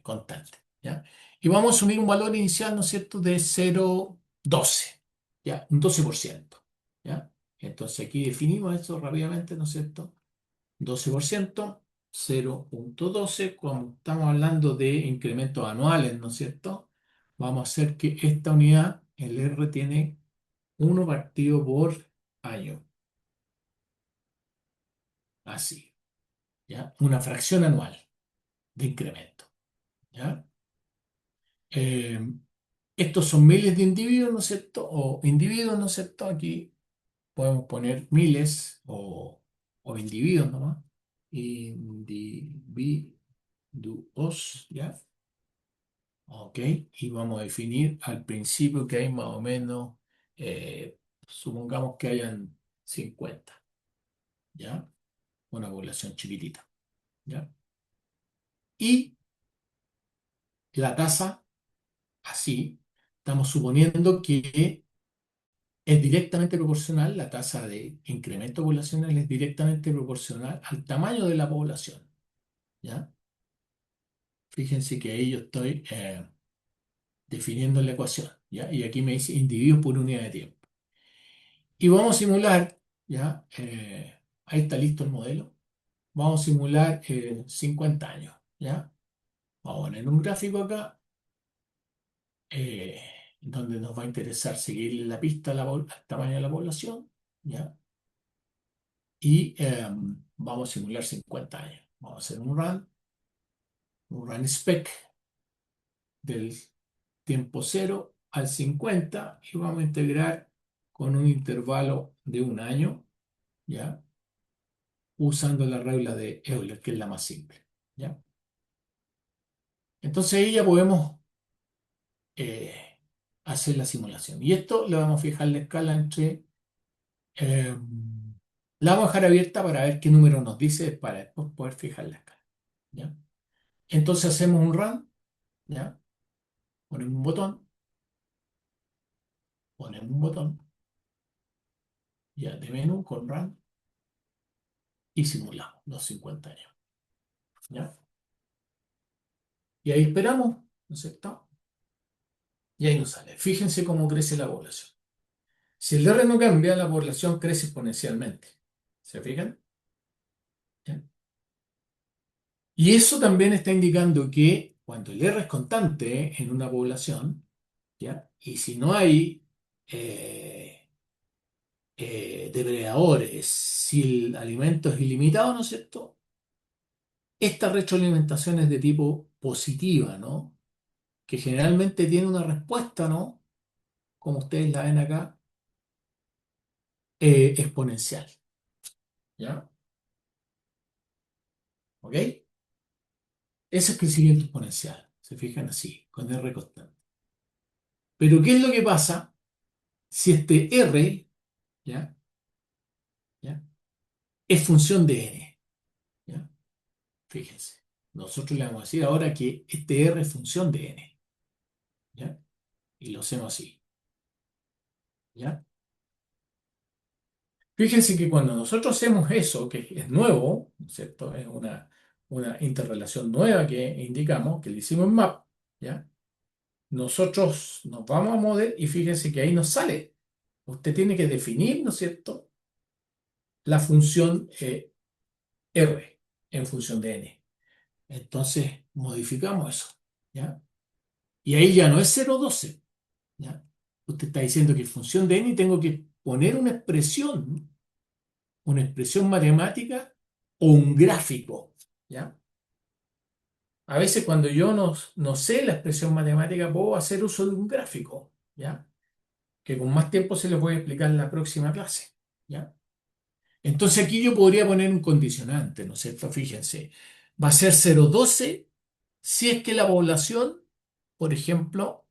Speaker 1: constante, ¿ya? Y vamos a asumir un valor inicial, ¿no es cierto?, de 0,12, ¿ya? Un 12%, ¿ya? Entonces aquí definimos esto rápidamente, ¿no es cierto? 12%, 0,12, como estamos hablando de incrementos anuales, ¿no es cierto? Vamos a hacer que esta unidad, el R, tiene 1 partido por año, así, ¿ya? Una fracción anual de incremento, ¿ya? Eh, Estos son miles de individuos, ¿no es cierto? O individuos, ¿no es cierto? Aquí podemos poner miles o individuos nomás. Individuos, ¿ya? Ok. Y vamos a definir al principio que hay más o menos, supongamos que hayan 50, ¿ya? Una población chiquitita, ¿ya? Y la tasa, así, estamos suponiendo que es directamente proporcional, la tasa de incremento poblacional es directamente proporcional al tamaño de la población, ¿ya? Fíjense que ahí yo estoy definiendo la ecuación, ¿ya? Y aquí me dice individuos por unidad de tiempo. Y vamos a simular, ¿ya? Ahí está listo el modelo. Vamos a simular 50 años, ¿ya? Vamos a poner un gráfico acá, eh, donde nos va a interesar seguir la pista al tamaño de la población, ¿ya? Y vamos a simular 50 años. Vamos a hacer un run spec del tiempo 0 al 50, y vamos a integrar con un intervalo de un año, ¿ya? usando la regla de Euler, que es la más simple. ¿Ya? Entonces ahí ya podemos eh, hacer la simulación. Y esto le vamos a fijar la escala entre... eh, la vamos a dejar abierta para ver qué número nos dice para después poder fijar la escala. ¿Ya? Entonces hacemos un run, ¿ya? Ponemos un botón, ponemos un botón, ya de menú con run y simulamos los 50 años. ¿Ya? Y ahí esperamos, ¿no es cierto? Y ahí nos sale. Fíjense cómo crece la población. Si el R no cambia, la población crece exponencialmente. ¿Se fijan? ¿Ya? Y eso también está indicando que cuando el R es constante en una población, ¿ya? Y si no hay eh, depredadores, si el alimento es ilimitado, ¿no es cierto? Esta retroalimentación es de tipo positiva, ¿no? Que generalmente tiene una respuesta, ¿no? Como ustedes la ven acá, exponencial, ¿ya? ¿Ok? Ese es crecimiento exponencial, se fijan así, con R constante. Pero ¿qué es lo que pasa si este R, ¿ya? ¿Ya? Es función de n, ¿ya? Fíjense. Nosotros le vamos a decir ahora que este R es función de n, ¿ya? Y lo hacemos así, ¿ya? Fíjense que cuando nosotros hacemos eso, que es nuevo, ¿no es cierto? Es una interrelación nueva que indicamos, que le hicimos en map, ¿ya? Nosotros nos vamos a model y fíjense que ahí nos sale. Usted tiene que definir, ¿no es cierto?, la función R en función de n. Entonces, modificamos eso, ¿ya? Y ahí ya no es 0,12, ¿ya? Usted está diciendo que en función de n tengo que poner una expresión matemática o un gráfico, ¿ya? A veces cuando yo no sé la expresión matemática, puedo hacer uso de un gráfico, ¿ya? Que con más tiempo se les voy a explicar en la próxima clase, ¿ya? Entonces aquí yo podría poner un condicionante, ¿no es cierto? Fíjense, va a ser 0,12 si es que la población, por ejemplo,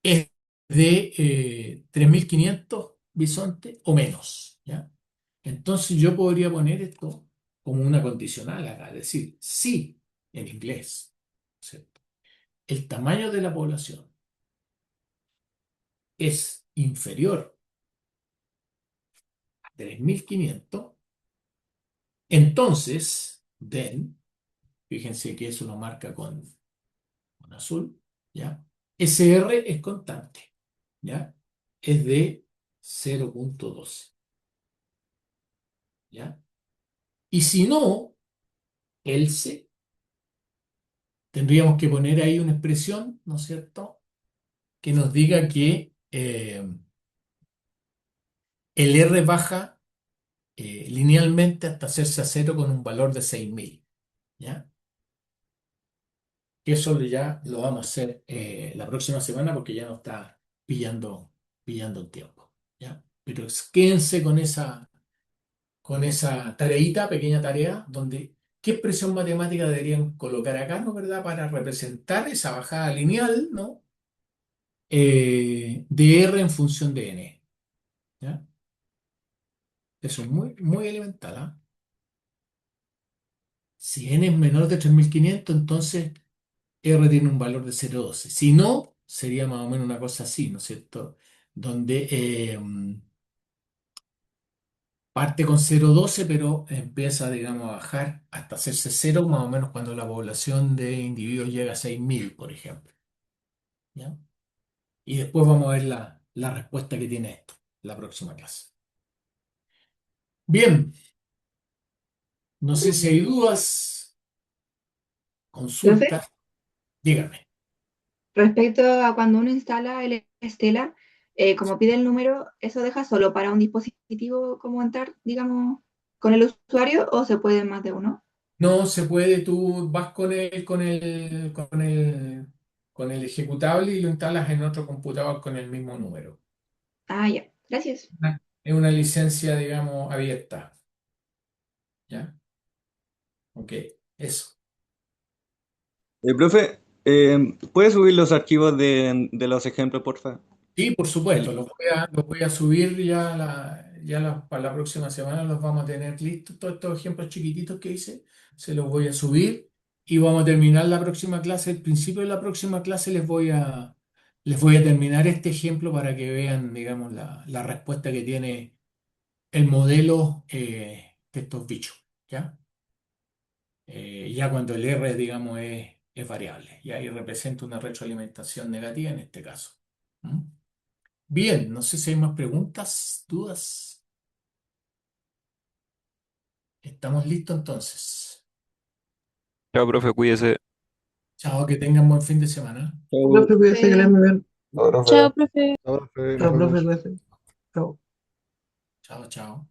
Speaker 1: es de 3.500 bisontes o menos, ¿ya? Entonces yo podría poner esto como una condicional acá, es decir, si en inglés, ¿cierto? El tamaño de la población es inferior a 3.500, entonces, then, fíjense que eso lo marca con azul, ¿ya? SR es constante, ¿ya? Es de 0,12, ¿ya? Y si no, else, tendríamos que poner ahí una expresión, ¿no es cierto?, que nos diga que el R baja linealmente hasta hacerse a cero con un valor de 6.000, ¿ya? Que eso ya lo vamos a hacer la próxima semana porque ya nos está pillando el tiempo, ¿ya? Pero quédense con esa tareita, pequeña tarea, donde qué expresión matemática deberían colocar acá, ¿no? ¿Verdad? Para representar esa bajada lineal, ¿no? De R en función de n, ¿ya? Eso es muy, muy elemental, ¿ah? Si n es menor de 3.500, entonces R tiene un valor de 0,12. Si no, sería más o menos una cosa así, ¿no es cierto? Donde parte con 0,12, pero empieza, digamos, a bajar hasta hacerse cero, más o menos cuando la población de individuos llega a 6.000, por ejemplo, ¿ya? Y después vamos a ver la respuesta que tiene esto, la próxima clase. Bien, no sé si hay dudas,
Speaker 2: Profe,
Speaker 1: consultas, dígame.
Speaker 2: respecto a cuando uno instala el Estela, como pide el número, ¿eso deja solo para un dispositivo como entrar, digamos, con el usuario o se puede más de uno?
Speaker 1: No se puede, tú vas con el ejecutable y lo instalas en otro computador con el mismo número.
Speaker 2: Ah, ya, gracias.
Speaker 1: Es una licencia, digamos, abierta. ¿Ya? Ok, eso.
Speaker 4: Profe, ¿puede subir los archivos de los ejemplos, porfa?
Speaker 1: Sí, por supuesto, los voy a subir para la próxima semana, los vamos a tener listos, todos estos ejemplos chiquititos que hice, se los voy a subir y vamos a terminar la próxima clase. Al principio de la próxima clase les voy a terminar este ejemplo para que vean, digamos, la respuesta que tiene el modelo de estos bichos, ¿ya? Ya cuando el R, digamos, es variable, y ahí representa una retroalimentación negativa en este caso. ¿Mm? Bien, no sé si hay más preguntas, dudas. Estamos listos entonces.
Speaker 5: Chao, profe, cuídese.
Speaker 1: Chao, que tengan buen fin de semana.
Speaker 3: Chao.
Speaker 6: Profe, cuídese que le muy bien.
Speaker 5: Chao, profe.
Speaker 7: Chao, profe.
Speaker 3: Chao, profe, nos
Speaker 6: Chao, profe,
Speaker 3: vemos.
Speaker 6: cuídese. Chao.
Speaker 1: Chao, chao.